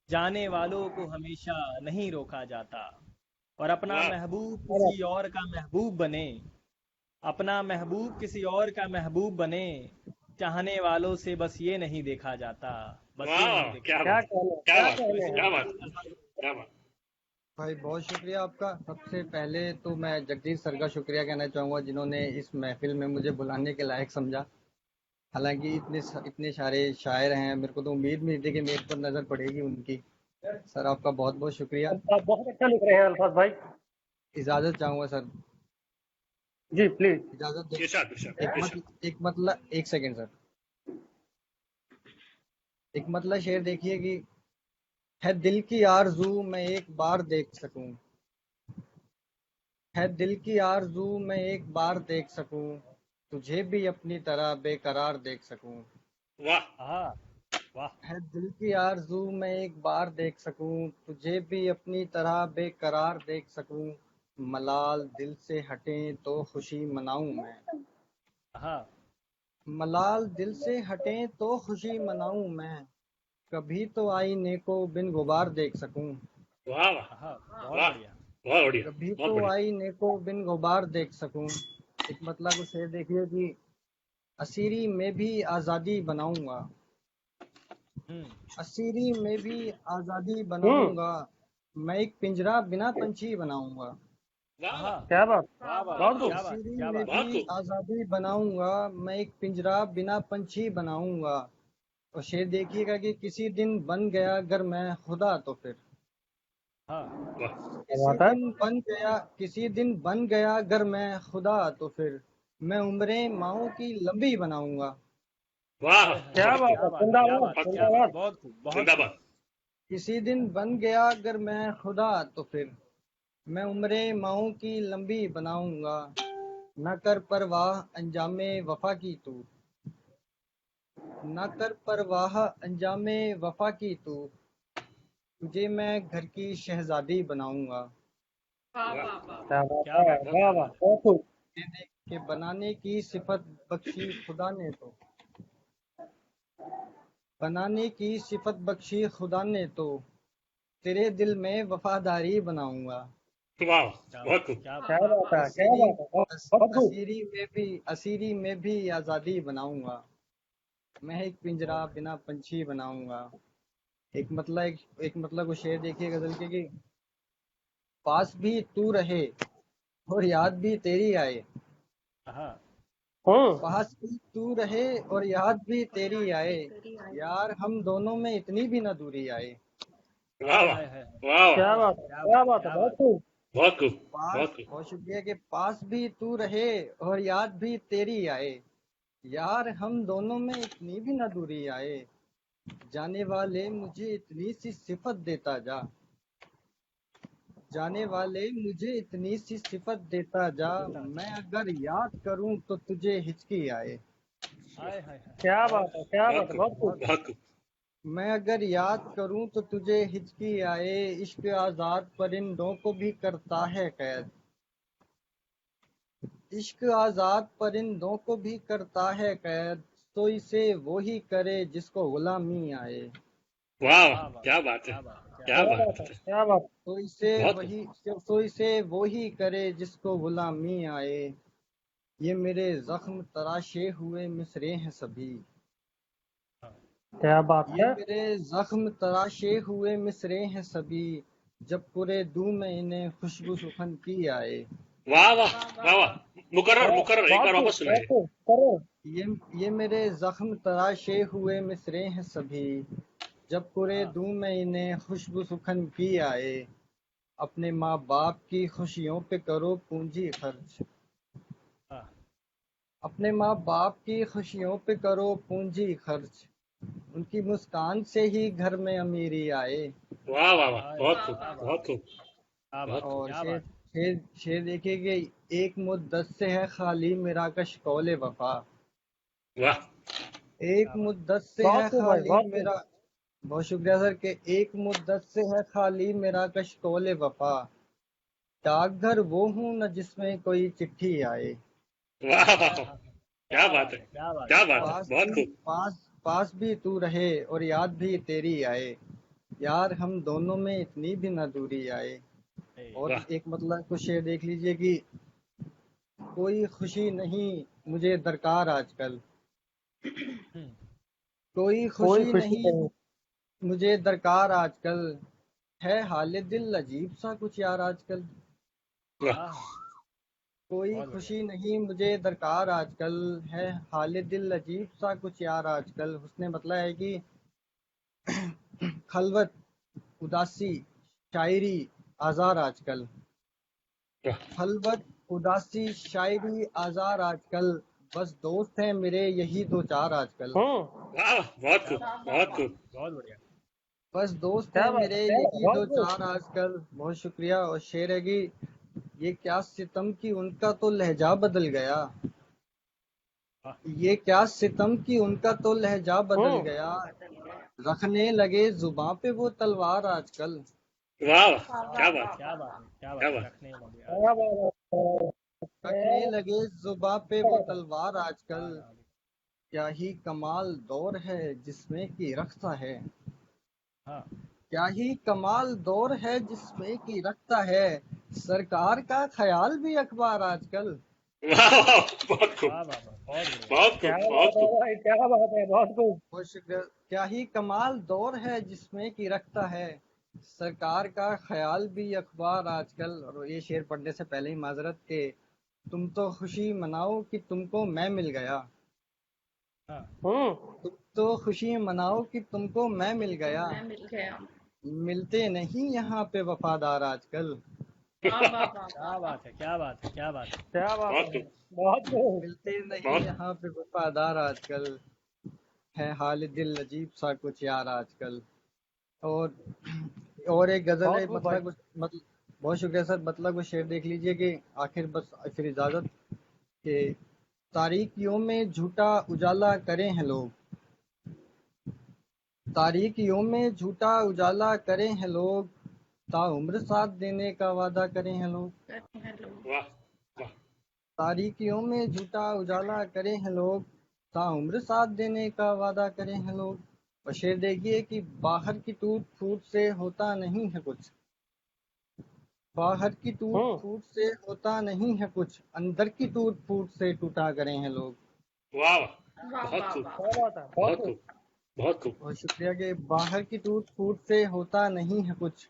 जाने वालों को हमेशा नहीं रोका जाता, और अपना वाह महबूब किसी और का महबूब बने, अपना महबूब किसी और का महबूब बने, चाहने वालों से बस ये नहीं देखा जाता, बस ये नहीं वाह, देखा क्या क्या बात, कहने क्या क्या बात, तो कहने इसे क्या हैं। बात, क्या बात। भाई बहुत शुक्रिया आपका। सबसे पहले तो मैं जगदीश सर का शुक्रिया कहना चाहूँगा, जिन्होंने इस महफिल में मुझे बुलाने के लायक समझा। हालांकि इतने सारे शायर हैं, मेरे को तो उम्मीद नहीं थी कि मेरे पर नज़र पड़ेगी उनकी। सर आपका बहुत बहुत शुक्रिया। आप बहुत अच्छा लिख रहे हैं अल्फाज भाई। इजाज़त चाहूँगा सर, जी प्लीज। इजाज़त दे। इरशाद इरशाद इरशाद। एक मतलब एक सेकेंड सर, एक मतलब शेर देखिए कि है दिल की आरज़ू मैं एक बार देख सकूं, है दिल की आरज़ू मैं एक बार देख सकूं, तुझे भी अपनी तरह बेकरार देख सकूं। वाह हाँ, वाह, है दिल की आरज़ू मैं एक बार देख सकूं, तुझे भी अपनी तरह बेकरार देख सकूं। मलाल दिल से हटें तो खुशी मनाऊं मैं, हाँ, मलाल दिल से हटें तो खुशी मनाऊं मैं, कभी तो आईने को बिन गुबार देख सकूं, वाह वाह हाँ, बहुत वाह, बढ़िया। बहुत बढ़िया, कभी बहुत तो बढ़िया। आईने को बिन गुबार देख सकूं। एक मतलब को शेर देखिए कि असीरी में भी आज़ादी बनाऊंगा, हम्म, असीरी में भी आज़ादी हम्म। बनाऊंगा, मैं एक पिंजरा बिना पंछी बनाऊंगा, वाह वाह, हाँ, क्या बात। वाह वाह, बहुत खूब। क्या बात, असीरी क्या में बात। बहुत भी खूब। आज़ादी बनाऊंगा, मैं एक पिंजरा बिना पंछी बनाऊंगा। और शेर देखिएगा कि किसी दिन बन गया अगर मैं खुदा तो फिर, हाँ, वाह क्या बात है। किसी दिन बन गया अगर मैं खुदा तो फिर, मैं उम्रें माओ की लंबी बनाऊंगा। वाह, हाय हाय क्या हाय, बहुत बात खूब, क्या है। बात, क्या जिंदाबाद बात, बहुत क्या खूब, बात, जिंदाबाद। बहुत खूब, बहुत खूब। जिंदाबाद। किसी दिन बन गया अगर मैं खुदा तो फिर, मैं उम्रें माओ की लंबी बनाऊंगा। न कर परवाह अंजामे वफा की तू, न कर परवाह अंजामे वफा की तू, तुझे मैं घर की शहजादी बनाऊंगा। वाह वाह, वाह वाह। क्या बात क्या है। बात, बहुत वाह क्या वाह, बात। बहुत खूब। के बनाने की सिफत बख्शी खुदा ने तो, बनाने की सिफत बख्शी खुदा ने तो, तेरे दिल में वफादारी बनाऊंगा। वाह, क्या बात, बहुत खूब। क्या क्या बात। वाह बात वाह। है। क्या असीरी बात है। बहुत खूब। असीरी में भी आज़ादी बनाऊंगा, मैं एक पिंजरा बिना पंछी बनाऊंगा। एक मतलब को शेर देखिए गजल के कि पास भी तू रहे और याद भी तेरी आए, हाँ, हम्म। पास भी तू रहे और याद भी तेरी आए, तेरी आई। यार हम दोनों में इतनी भी न दूरी आए। वाह हाय वाह, हाय हाय, वाह वाह, क्या क्या बात, बात है। क्या क्या बात, बात है। क्या बहुत बात। खूब। बहुत खूब, पास बहुत खूब। बहुत शुक्रिया कि पास भी तू रहे और याद भी तेरी आए, यार हम दोनों में इतनी भी न दूरी आए, जाने वाले मुझे इतनी सी सिफत देता जा, जाने वाले मुझे इतनी सी सिफत देता जा, मैं अगर याद करूं तो तुझे हिचकी आए, हाय हाय हाय, क्या बहुत बात है। क्या बहुत बात है। खूब, बहुत खूब। बहुत बहुत खूब। मैं अगर याद करूं तो तुझे हिचकी आए, इश्क आजाद परिंदों को भी करता है कैद, इश्क आजाद परिंदों को भी करता है कैद, तो इसे वो ही करे जिसको गुलामी आए। वाह वाह, वाह वाह, क्या बात है, क्या बात, क्या क्या क्या बात बात है, है, क्या बात। तो इसे बहुत वही तो इसे वो ही करे जिसको गुलामी आए। ये मेरे जख्म तराशे हुए मिसरे हैं सभी। क्या बात ये है। मेरे जख्म तराशे हुए मिसरे हैं सभी। जब पूरे दूं मैं इन्हें खुशबू सुखन की आए। वाह वाह वाह वाह वाह वाह। वाह। मुकर्रर मुकर्रर, एक बहुत बार खूब, वापस बहुत सुनाइए। खूब, करो। ये ये मेरे जख्म तराशे हुए मिसरे हैं सभी। जब पूरे हाँ दूं मैं इन्हें खुशबू सुखन की आए। अपने माँ बाप की खुशियों पे करो पूंजी खर्च। हाँ अपने माँ बाप की खुशियों पे करो पूंजी खर्च। उनकी मुस्कान से ही घर में अमीरी आए। वाह वाह वाह, हाँ बहुत वाह खूब, क्या वाह बात वाह। बहुत खूब, क्या बात बहुत खूब। और क्या शेर बात शेर शेर देखिए कि एक मुद्दत से है खाली मेरा कश कौले वफा। वाह एक क्या बात मुद्दत से बहुत है खूब भाई, खाली बहुत खूब। मेरा। बहुत शुक्रिया सर के एक मुद्दत से है खाली मेरा कश कौले वफा। डाकघर वो हूँ न जिसमें कोई चिट्ठी आए। वाह वाह हाँ वाह, हाँ क्या क्या बात बात है, है क्या बात है क्या क्या बात है, बात पास है। बहुत भी खूब। पास भी तू रहे और याद भी तेरी आए। यार हम दोनों में इतनी भी ना दूरी आए। ए, और वाह एक मतलब कुछ शेर देख लीजिए कि कोई खुशी नहीं मुझे दरकार आजकल। हम्म, कोई कोई खुशी खुशी नहीं नहीं। मुझे दरकार आजकल। है हाल दिल अजीब सा कुछ यार आजकल। वाह हाँ हाँ कोई बहुत बढ़िया। खुशी नहीं मुझे दरकार आजकल। है हाल दिल अजीब सा कुछ यार आजकल। उसने मतलब है कि खलवत उदासी शायरी आज़ार आजकल। वाह खलवत उदासी शायरी आज़ार आजकल। बस दोस्त हैं मेरे यही दो चार आजकल। वाह वाह, बहुत क्या खूब, बात वाह वाह बहुत वाह। खूब। बहुत बढ़िया। बस दोस्त क्या हैं बात है, मेरे क्या बात है, यही दो बहुत खूब। चार आजकल। बहुत शुक्रिया। और शेर है कि ये क्या सितम की उनका तो लहजा बदल गया। हाँ ये क्या सितम की उनका तो लहजा बदल गया। बदल गया। रखने लगे जुबां पे वो तलवार आजकल। वाह वाह, वाह क्या क्या वाह बात है बात वाह है, क्या वाह बात वाह। है क्या क्या बात है बात रखने लगे क्या आजकल। बात है, रखने क्या लगे जुबां पे वो बात है। तलवार आजकल। यार आगे। क्या ही कमाल दौर है जिसमें की रखता है। हाँ क्या ही कमाल दौर है जिसमें की रखता है। सरकार का ख्याल भी अखबार आजकल। वाह वाह, बहुत खूब, वाह वाह वाह बहुत बढ़िया। बहुत क्या खूब, बात बहुत है खूब। भाई, क्या बात है, बहुत खूब। बहुत शुक्रिया। क्या ही कमाल दौर है जिसमें की रखता है। सरकार का ख्याल भी अखबार आजकल। और ये शेर पढ़ने से पहले ही माजरत के तुम तो खुशी मनाओ कि तुमको मैं मिल गया। हाँ तुम तो खुशी मनाओ कि तुमको मैं मिल तो गया। मैं मिल गया। मिलते नहीं यहाँ पे वफादार आजकल। वाह वाह वाह वाह क्या वाह। बात है क्या बात है क्या बात है। क्या बात बहुत है, खूब, बहुत खूब। मिलते नहीं बहुत यहाँ पे वफादार आजकल। है हाल दिल अजीब सा कुछ यार आजकल। और और एक गजल बहुत है खूब भाई। मतलब बहुत शुक्रिया सर। मतलब वो शेर देख लीजिए कि आखिर बस फिर इजाजत कि तारीकियों में झूठा उजाला करें हैं लोग। तारीकियों में झूठा उजाला करें हैं लोग। ताउम्र साथ देने का वादा करें हैं लोग। करते हैं लोग। वाह वाह, तारीकियों में झूठा उजाला करें हैं लोग। ताउम्र साथ देने का वादा करें हैं लोग। और शेर देखिए कि बाहर की टूट फूट से होता नहीं है कुछ। बाहर की टूट हम्म फूट से होता नहीं है कुछ। अंदर की टूट फूट से टूटा करें हैं लोग। वाह वाह, वाह बहुत वाह खूब, वाह क्या वाह। बात है, बहुत बहुत खूब। खूब, बहुत खूब। और शुक्रिया कि बाहर की टूट फूट से होता नहीं है कुछ।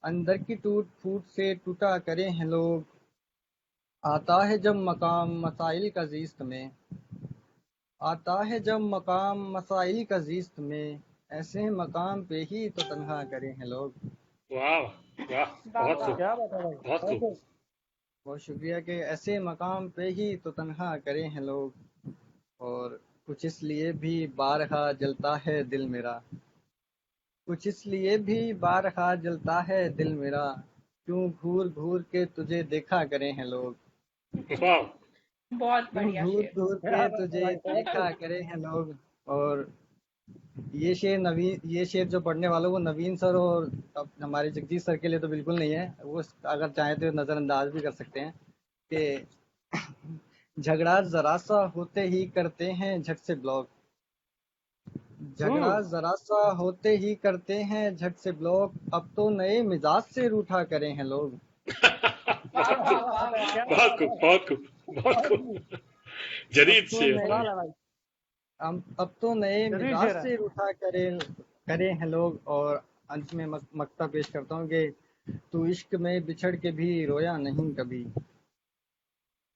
अंदर की टूट फूट से टूटा करें हैं लोग। आता है जब मकाम मसाइल का जीस्त में। आता है जब मकाम मसाइल का जीस्त में। ऐसे मकाम पे ही तो तन्हा करें हैं लोग। वाह वाह वाह, वाह बहुत वाह खूब, क्या बात है भाई, बहुत बहुत खूब। खूब। बहुत शुक्रिया कि ऐसे मकाम पे ही तो तन्हा करें हैं लोग। और कुछ इसलिए भी बारहा जलता है दिल मेरा। कुछ इसलिए भी बारहा जलता है दिल मेरा। क्यों घूर घूर के तुझे देखा करें हैं लोग। वाह बहुत क्यों बढ़िया घूर शेर। घूर क्या के बात है तुझे भाई, बहुत देखा खूब। करें हैं लोग। और ये शेर जो पढ़ने वाला वो नवीन सर और अब हमारे जगदीश सर के लिए तो बिल्कुल नहीं है। वो अगर चाहें तो नज़रअंदाज भी कर सकते हैं कि झगड़ा जरा सा होते ही करते हैं झट से ब्लॉक। झगड़ा जरा सा होते ही करते हैं झट से ब्लॉक, अब तो नए मिजाज से रूठा करे हैं लोग। बहुत खूब, क्या बहुत खूब, बहुत खूब, बहुत खूब। जदीद अब तो शेर। नए है भाई, अब तो नए जरूरी मिजाज शेर है। से रूठा करे हैं लोग। और अंत में मक्ता पेश करता हूँ कि तू इश्क में बिछड़ के भी रोया नहीं कभी,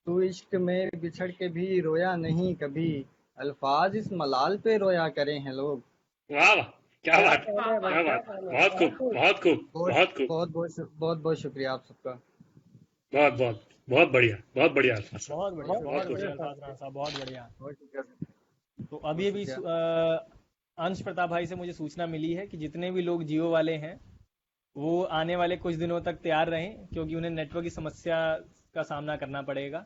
तू इश्क में बिछड़ के भी रोया नहीं कभी, अल्फाज इस मलाल पे रोया करे हैं लोग। वाह वाह, क्या क्या बात, कहने वाह हैं भाई, वाह क्या क्या बात, कहने हैं, बहुत बहुत खूब, खूब। बहुत खूब, बहुत बहुत खूब, बहुत बहुत शुक्रिया आप सबका। बहुत बहुत बहुत बढ़िया, बहुत बढ़िया अल्फाज साहब, बहुत बढ़िया, बहुत बहुत बहुत खूब। बढ़िया बढ़िया अल्फाज राणा साहब, बहुत बढ़िया। बहुत शुक्रिया सर, तो बहुत अभी अभी शुक्रिया। अंश प्रताप भाई से मुझे सूचना मिली है कि जितने भी लोग जियो वाले हैं वो आने वाले कुछ दिनों तक तैयार रहें, क्योंकि उन्हें नेटवर्क की समस्या का सामना करना पड़ेगा।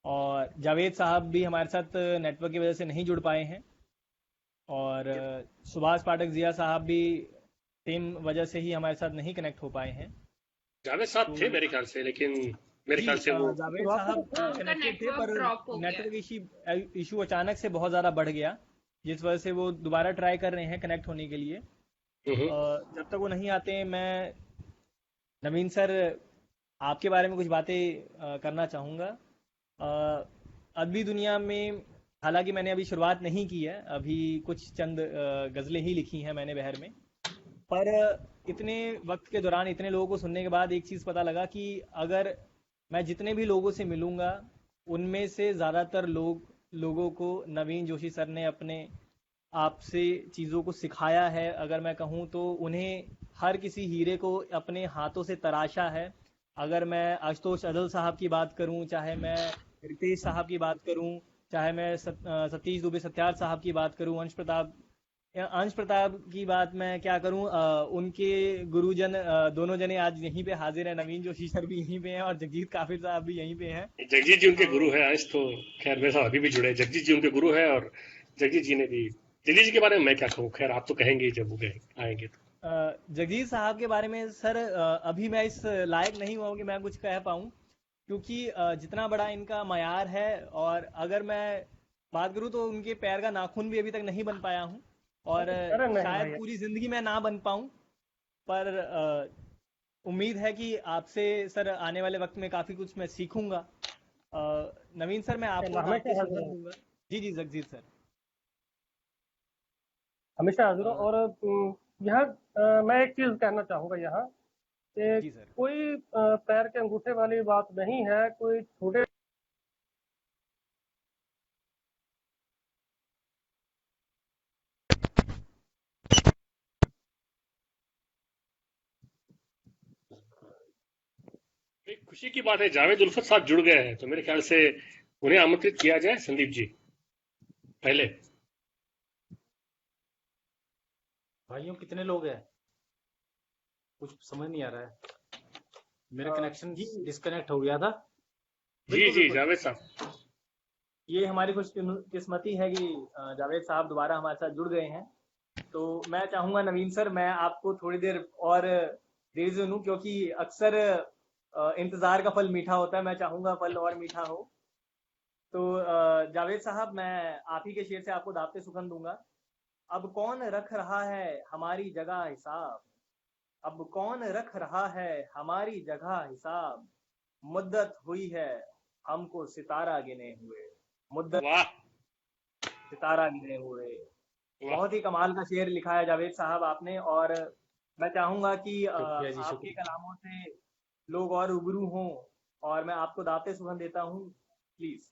और जावेद साहब भी हमारे साथ नेटवर्क की वजह से नहीं जुड़ पाए हैं, और सुभाष पाठक जिया साहब भी सेम वजह से ही हमारे साथ नहीं कनेक्ट हो पाए हैं। जावेद साहब तो थे मेरे ख्याल से, लेकिन मेरे जी, ख्याल से वो जावेद शुरुआत में साहब तो हाँ, थे। उनका कनेक्टेड थे, नेटवर्क पर ड्रॉप हो गया है। नेटवर्क इशू अचानक से बहुत ज़्यादा बढ़ गया, जिस वजह से वो दोबारा ट्राई कर रहे हैं कनेक्ट होने के लिए। हम्म, जब तक वो नहीं आते हैं, मैं नवीन सर आपके बारे में कुछ बातें करना चाहूँगा। अदबी दुनिया में हालांकि मैंने अभी शुरुआत नहीं की है, अभी कुछ चंद गज़लें ही लिखी हैं मैंने बहर में, पर इतने वक्त के दौरान इतने लोगों को सुनने के बाद एक चीज़ पता लगा कि अगर मैं जितने भी लोगों से मिलूंगा उनमें से ज़्यादातर लोगों को नवीन जोशी सर ने अपने आपसे चीज़ों को सिखाया है। अगर मैं कहूँ तो उन्हें हर किसी हीरे को अपने हाथों से तराशा है। अगर मैं आशुतोष अदल साहब की बात करूँ, चाहे मैं रितेश साहब की बात करूँ, चाहे मैं सतीश दुबे सत्यार साहब की बात करूँ, अंश प्रताप की बात मैं क्या करूं, उनके गुरुजन दोनों जने आज यहीं पे हाजिर हैं, नवीन जोशी सर भी यहीं पे हैं और जगजीत काफिर साहब भी यहीं पे हैं। जगजीत जी उनके तो गुरु हैं। अंश तो खैर मेरे साथ अभी भी जुड़े हैं। जगजीत जी उनके गुरु हैं, और जगजीत जी ने भी, जगजीत जी के बारे में मैं क्या कहूँ, खैर आप तो कहेंगे ही जब वो गए आएंगे तो। जगजीत साहब के बारे में सर, अभी मैं इस लायक नहीं हुआ हूं कि मैं कुछ कह पाऊं, क्योंकि जितना बड़ा इनका मयार है, और अगर मैं बात करूं तो उनके पैर का नाखून भी अभी तक नहीं बन पाया हूं, और अरे नहीं शायद भाई, पूरी जिंदगी में ना बन पाऊं। पर उम्मीद है कि आपसे सर आने वाले वक्त में काफ़ी कुछ मैं सीखूंगा। नवीन सर, मैं आपको दावते हमेशा हाजिर सुगंध हूँ, दूंगा। जी जी जगजीत सर। हमेशा हाजिर हूँ। अ, और यहाँ मैं एक चीज कहना चाहूंगा यहाँ कि जी सर। कोई पैर के अंगूठे वाली बात नहीं है, कोई छोटे एक खुशी की बात है, जावेद उल्फत साहब जुड़ गए हैं, तो मेरे ख्याल से उन्हें आमंत्रित किया जाए। संदीप जी पहले। भाइयों कितने लोग हैं? कुछ समझ नहीं आ रहा है, मेरा कनेक्शन जी डिस्कनेक्ट हो गया था। जी बिल्कुल जी बिल्कुल, जावेद साहब। ये हमारी खुश किस्मती है कि जावेद साहब दोबारा हमारे साथ जुड़ गए हैं। तो मैं चाहूंगा नवीन सर, मैं आपको थोड़ी देर और देर सुनूं, क्योंकि अक्सर इंतजार का फल मीठा होता है, मैं चाहूंगा फल और मीठा हो। तो जावेद साहब, मैं आप ही के शेर से आपको दावते सुखन दूंगा। अब कौन रख रहा है हमारी जगह हिसाब, अब कौन रख रहा है हमारी जगह हिसाब, मुद्दत हुई है हमको सितारा गिने हुए, मुद्दत वाह सितारा गिने हुए। वाह, बहुत ही कमाल का शेर लिखा है जावेद साहब आपने, और मैं चाहूंगा कि शुक्रिया जी, आपके शुक्रिया कलामों से लोग और रूबरू हों, और मैं आपको दावते सुखन देता हूँ, प्लीज।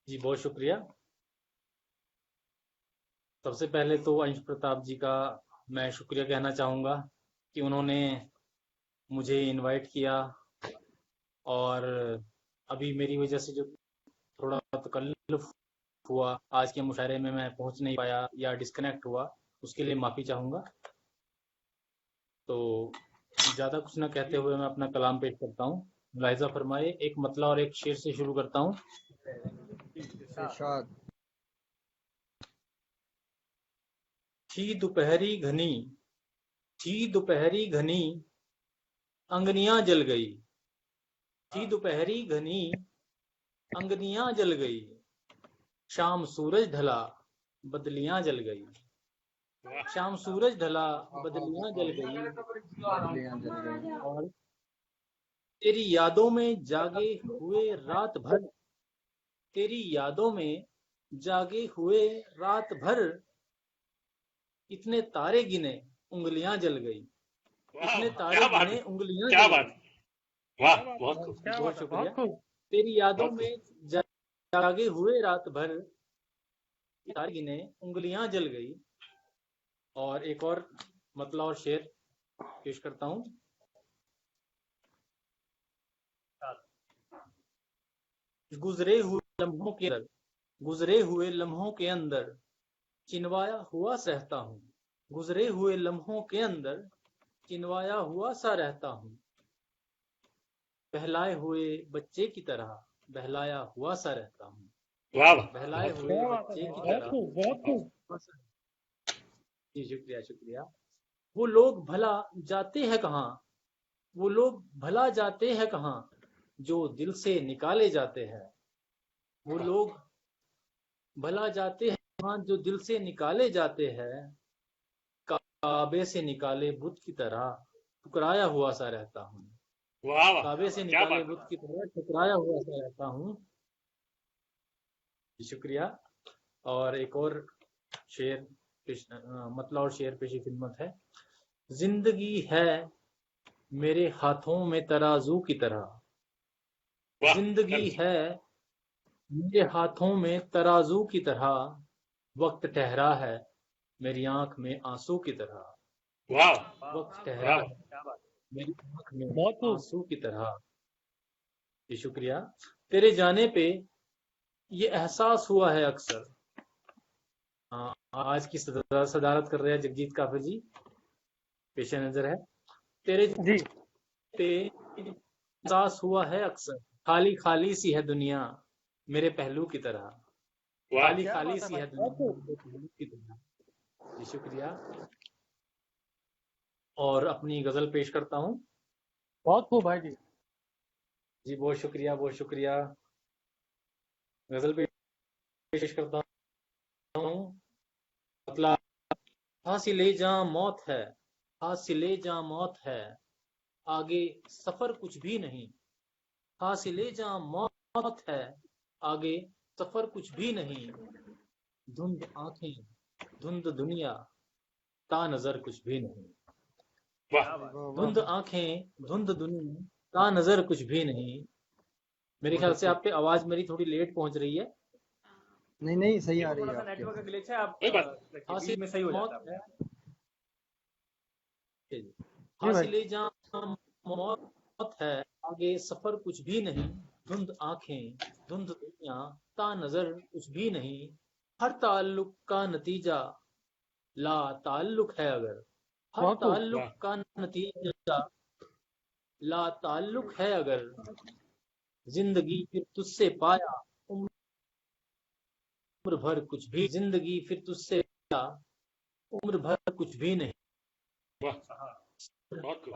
जी, बहुत शुक्रिया। सबसे पहले तो अंश प्रताप जी का मैं शुक्रिया कहना चाहूँगा कि उन्होंने मुझे इनवाइट किया, और अभी मेरी वजह से जो थोड़ा तकल्लुफ हुआ, आज के मुशायरे में मैं पहुंच नहीं पाया या डिस्कनेक्ट हुआ, उसके लिए माफ़ी चाहूँगा। तो ज़्यादा कुछ ना कहते हुए मैं अपना कलाम पेश करता हूँ। मुलाहिजा फरमाए, एक मतला और एक शेर से शुरू करता हूँ। इरशाद। थी दोपहरी घनी, थी दोपहरी घनी, अंगनियां जल गई, थी दोपहरी घनी, अंगनियां जल गई, शाम सूरज ढला बदलियां जल गई। वाह शाम सूरज ढला बदलियां जल गई बदलियां जल गई। और तेरी यादों में जागे हुए रात भर, तेरी यादों में जागे हुए रात भर, इतने तारे गिने उंगलियां जल गई। वाह इतने वाह, तारे क्या बात गिने है, उंगलियां क्या जल बात गई। है, वाह बहुत खूब, बहुत शुक्रिया। खूब। तेरी यादों बहुत में जागे हुए रात भर, तारे गिने उंगलियां जल गई। और एक और मतलब और शेर पेश करता हूँ। गुजरे हुए लम्हों के अंदर, गुजरे हुए लम्हों के अंदर चिनवाया हुआ सहता हूँ। गुजरे हुए लम्हों के अंदर चिनवाया हुआ सा रहता हूँ। बहलाए हुए बच्चे की तरह बहलाया हुआ सा रहता हूँ। वाह वाह, बहलाए बहुत हुए बच्चे की तरह जी शुक्रिया शुक्रिया। वो लोग भला जाते हैं कहाँ, वो लोग भला जाते हैं कहाँ, जो दिल से निकाले जाते हैं। वो लोग भला जाते हैं कहाँ, जो दिल से निकाले जाते हैं। काबे से निकाले बुत की तरह ठुकराया हुआ सा रहता हूँ। वाह वाह, काबे से क्या निकाले बात बुत की तरह ठुकराया हुआ सा रहता हूँ। शुक्रिया। और एक और शेर मतलब और शेर पेशी खिदमत है। जिंदगी है मेरे हाथों में तराजू की तरह, वाह, जिंदगी कर्ज, है मेरे हाथों में तराजू की तरह, वक्त ठहरा है मेरी आंख में आंसू की तरह। वाह वक्त ठहरा वाह वाह, है मेरी आंख में आंसू की तरह। जी शुक्रिया। तेरे जाने पे ये एहसास हुआ है अक्सर। हाँ, आज की सदारत कर रहे हैं जगजीत काफिर जी, पेश नजर है। तेरे जी पे एहसास हुआ है अक्सर, खाली खाली सी है दुनिया मेरे पहलू की तरह। वाह खाली खाली सी है दुनिया मेरे पहलू की तरह। जी शुक्रिया। और अपनी गजल पेश करता हूँ। बहुत खूब भाई जी। जी बहुत शुक्रिया बहुत शुक्रिया। गजल पेश करता हूँ। मतलब हासिले जहाँ मौत है, हासिले जहाँ मौत है, आगे सफर कुछ भी नहीं। हासिले जहाँ मौत है, आगे सफर कुछ भी नहीं। धुंध आंखें धुंध दुनिया, ता नजर कुछ भी नहीं। वाह, धुंध आंखें धुंध दुनिया, ता नजर कुछ भी नहीं। मेरे ख्याल से आप पे आवाज मेरी थोड़ी लेट पहुंच रही है। नहीं नहीं, सही आ रही थोड़ा है सा आपकी। नेटवर्क का ग्लिच है, आप कोई बात रखिए, हासिल बीच में सही हो जाता है मौत जी भाई। हासिले जहाँ मौत है, आगे सफर कुछ भी नहीं। धुंध आंखें धुंध दुनिया, ता नजर कुछ भी नहीं। हर ताल्लुक का नतीजा ला ताल्लुक है अगर, हर बहुत खूब। ताल्लुक वाह का नतीजा ला ताल्लुक है अगर, जिंदगी फिर तुझसे पाया उम्र भर कुछ भी, जिंदगी फिर तुझसे पाया उम्र भर कुछ भी नहीं। वाह, बहुत खूब,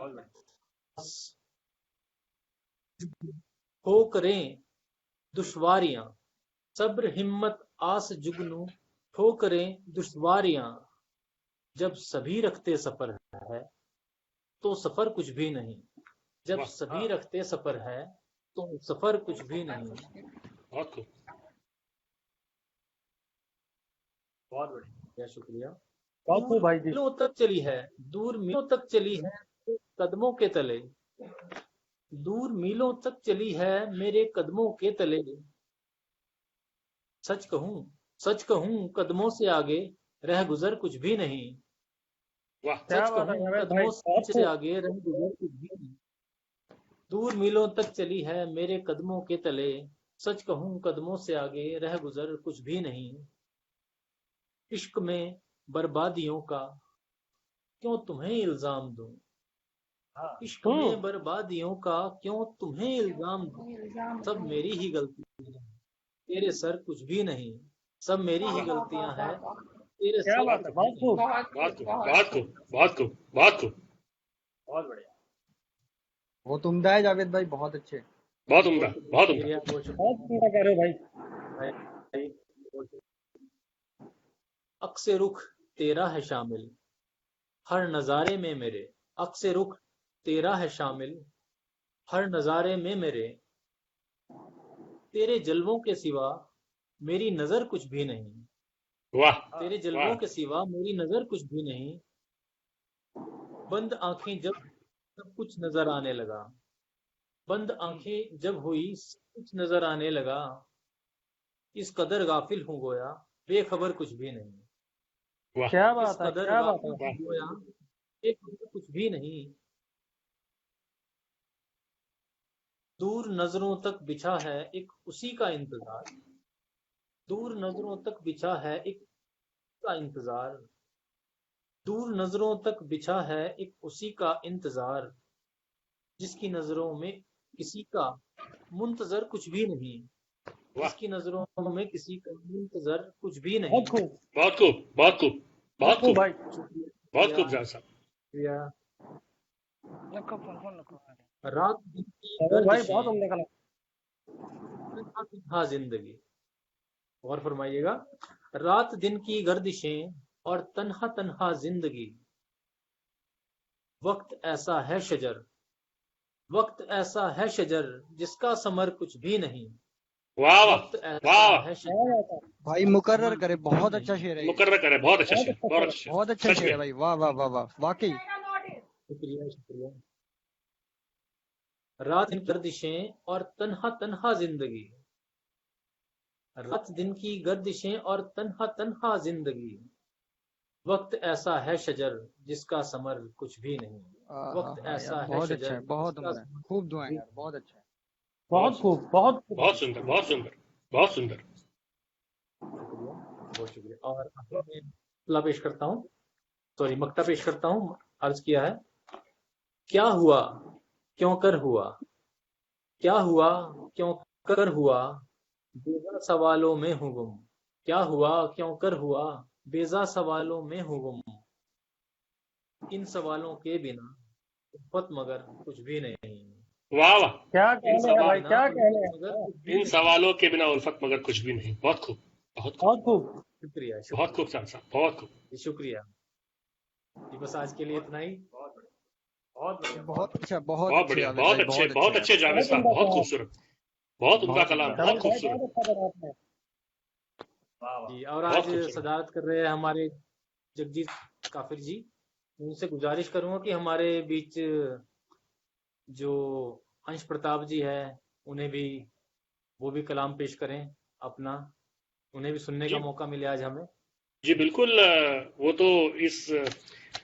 हो करें दुश्वारियां, सब्र हिम्मत आस जुगनू ठोकरें दुश्वारियां, जब सभी रखते सफर है तो सफर कुछ भी नहीं। जब वाह सभी रखते सफर है तो सफर कुछ भी नहीं। बहुत खूब, बहुत बढ़िया। शुक्रिया। बहुत खूब दूर भाई जी। मीलों तक चली है, दूर मीलों तक चली है कदमों के तले, दूर मीलों तक चली है मेरे कदमों के तले। सच कहूं कदमों से आगे रह गुजर कुछ भी नहीं। वाह क्या सच बात है कहूं जावेद भाई, कदमों बहुत से खूब। आगे रह गुजर कुछ भी नहीं। दूर मीलों तक चली है मेरे कदमों के तले, सच कहूं कदमों से आगे रह गुजर कुछ भी नहीं। इश्क में बर्बादियों का क्यों तुम्हें इल्जाम दूं, इश्क में बर्बादियों का क्यों तुम्हें इल्जाम दूं, सब मेरी ही गलती है तेरे सर कुछ भी नहीं। सब मेरी ही गलतियां हैं तेरे क्या सर बात बहुत है, कुछ खूब, भी बहुत नहीं। खूब। बहुत खूब, बहुत खूब, बहुत खूब, बहुत खूब, बहुत बढ़िया। बहुत उम्दा है जावेद भाई, बहुत अच्छे। बहुत उम्दा, बहुत उम्दा। शुक्रिया बहुत बहुत शुक्रिया पूरा कह रहे हो भाई। भाई, बहुत अक्से रुख तेरा है शामिल, हर नजारे में मेरे। अक्से रुख तेरा है शामिल, हर नजारे में मेरे। तेरे जलवों के सिवा मेरी नजर कुछ भी नहीं। वाह तेरे जलवों वाह के सिवा मेरी नजर कुछ भी नहीं। बंद आंखें जब सब कुछ नजर आने लगा। बंद आंखें जब हुई सब कुछ नजर आने लगा। इस कदर गाफिल हूँ गोया बेखबर कुछ भी नहीं। वाह क्या इस बात है, कदर क्या बात गाफिल है। हूँ गोया बेखबर कुछ भी नहीं। दूर नजरों तक बिछा है एक उसी का इंतजार। दूर नजरों तक बिछा है एक का इंतजार। दूर नजरों तक बिछा है एक उसी का इंतजार। जिसकी नजरों में किसी का मुंतजर कुछ भी नहीं। वाह जिसकी नजरों में किसी का मुंतजर कुछ भी नहीं। बहुत खूब, बहुत खूब बहुत खूब बहुत बहुत खूब खूब भाई। बहुत खूब जान साहब। शुक्रिया। रखो फोन रखो। रात दिन की जरूर भाई, बहुत गर्दिशें उम्दा कला। तन्हा तन्हा जिंदगी। और फरमाइएगा। रात दिन की गर्दिशें और तन्हा तन्हा जिंदगी। वक्त ऐसा है शजर, वक्त ऐसा है शजर जिसका समर कुछ भी नहीं। वाह वाह वक्त ऐसा वाह है क्या शजर बात है, भाई जिसका मुकर्रर समर करे, कुछ भी बहुत अच्छा नहीं। शेर है ये। मुकर्रर करे, बहुत अच्छा बहुत शेर, अच्छा बहुत शेर। अच्छा शेर, बहुत अच्छा सच शेर है में। भाई, वाह वाह वाह वाह, वाकई। शुक्रिया शुक्रिया। रात दिन की गर्दिशें और तन्हा तन्हा जिंदगी। रात दिन की गर्दिशें और तन्हा तन्हा जिंदगी। वक्त ऐसा है शजर जिसका समर कुछ भी नहीं। हाँ वक्त हाँ यार, ऐसा है बहुत अच्छा शजर है, बहुत जिसका उम्दा है, समर खूब कुछ दुआएं भी यार, बहुत अच्छा है। बहुत बहुत सुंदर खूब, बहुत खूब। बहुत सुंदर बहुत सुंदर बहुत सुंदर। शुक्रिया, बहुत शुक्रिया। और आखिर में मसला पेश करता हूँ, सॉरी मक्ता पेश करता हूँ। अर्ज किया है, क्या हुआ क्यों कर हुआ, क्या हुआ क्यों कर हुआ, बेजा सवालों में हूँ गुम। क्या हुआ क्यों कर हुआ, बेजा सवालों में हूँ गुम। इन सवालों के बिना उल्फत मगर कुछ भी नहीं। वाह वाह। क्या इन कहने हैं सवाल भाई, बिना क्या कहने उल्फत हैं। मगर हाँ, कुछ भी इन नहीं। सवालों के बिना उल्फत मगर कुछ भी नहीं। बहुत खूब बहुत खूब बहुत खूब। शुक्रिया बहुत खूब शुक्रिया जान साहब, बहुत खूब। जी, शुक्रिया जी। बस आज के लिए इतना ही। बहुत बढ़िया, बहुत बहुत अच्छा, बढ़िया। बहुत बहुत अच्छे बढ़िया, जावेद भाई, बहुत अच्छे बहुत यार। अच्छे जावेद बहुत साहब, उम्दा बहुत कलाम। खूबसूरत, बहुत उम्दा बहुत कलाम, उम्दा। बहुत धवल भाई, खूबसूरत। बहुत अच्छा करा आपने। जी, और बहुत आज खूबसूरत। सदारत कर रहे हैं हमारे जगजीत काफिर जी। उनसे गुजारिश करूंगा कि हमारे बीच जो अंश प्रताप जी है, उन्हें भी, वो भी कलाम पेश करें अपना, उन्हें भी सुनने का जी मौका मिले आज हमें। जी बिल्कुल। वो तो इस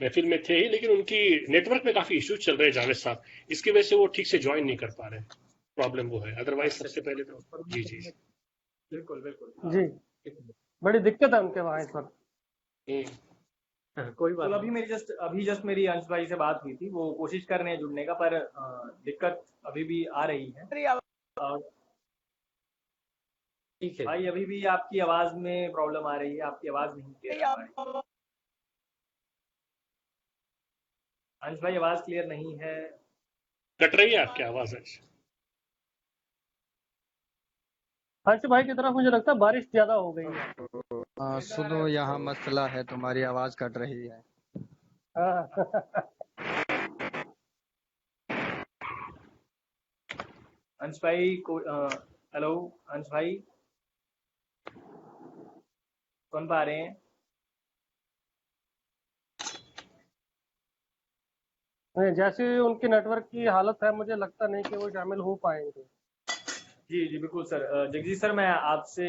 महफिल में थे ही, लेकिन उनकी नेटवर्क में काफी इश्यूज चल रहे हैं जावेद साहब, इसकी वजह से वो ठीक से ज्वाइन नहीं कर पा रहे। प्रॉब्लम वो है, अदरवाइज अच्छा सबसे अच्छा, पहले तो। उस पर जी जी। बिल्कुल बिल्कुल। जी, ठीक बड़ी दिक्कत है उनके वहाँ इस वक्त। हम्म, है, कोई बात बिल्कुल, नहीं। अभी जस्ट मेरी अंश भाई से बात हुई थी, वो कोशिश कर रहे हैं जुड़ने का, पर दिक्कत अभी भी आ रही है। ठीक है भाई जी। अभी भी आपकी आवाज में प्रॉब्लम आ रही है, आपकी आवाज नहीं क्लियर आ रही। अंश भाई आवाज क्लियर नहीं है। कट रही है आपकी आवाज आज। हर्ष भाई की तरफ मुझे लगता है बारिश ज्यादा हो गई है। हाँ सुनो, यहाँ मसला है, तुम्हारी आवाज कट रही है। हाँ। अंश भाई को हेलो अंश भाई, सुन पा रहे हैं? नहीं, जैसे उनकी नेटवर्क की हालत है, मुझे लगता नहीं कि वो शामिल हो पाएंगे। जी जी बिल्कुल सर। जगजीत सर, मैं आपसे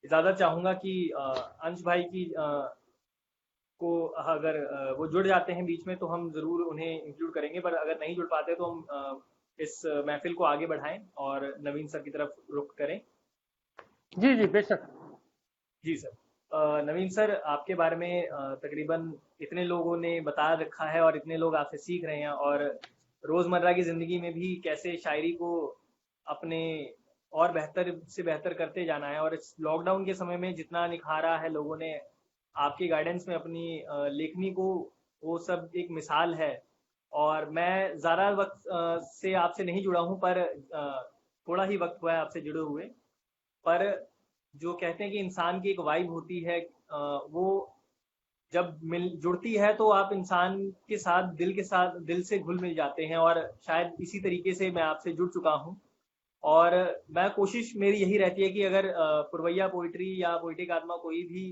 इजाजत चाहूंगा कि अंश भाई की को अगर वो जुड़ जाते हैं बीच में तो हम जरूर उन्हें इंक्लूड करेंगे, पर अगर नहीं जुड़ पाते तो हम इस महफिल को आगे बढ़ाएं और नवीन सर की तरफ रुख करें। जी जी बेशक। जी सर। नवीन सर, आपके बारे में तकरीबन इतने लोगों ने बता रखा है और इतने लोग आपसे सीख रहे हैं, और रोजमर्रा की जिंदगी में भी कैसे शायरी को अपने और बेहतर से बेहतर करते जाना है, और इस लॉकडाउन के समय में जितना निखारा है लोगों ने आपकी गाइडेंस में अपनी लेखनी को, वो सब एक मिसाल है। और मैं ज़्यादा वक्त से आपसे नहीं जुड़ा हूं, पर थोड़ा ही वक्त हुआ है आपसे जुड़े हुए, पर जो कहते हैं कि इंसान की एक वाइब होती है, वो जब मिल जुड़ती है तो आप इंसान के साथ दिल से घुल मिल जाते हैं, और शायद इसी तरीके से मैं आपसे जुड़ चुका हूँ। और मैं कोशिश मेरी यही रहती है कि अगर पुरवैया पोइट्री या पोइटिक आत्मा कोई भी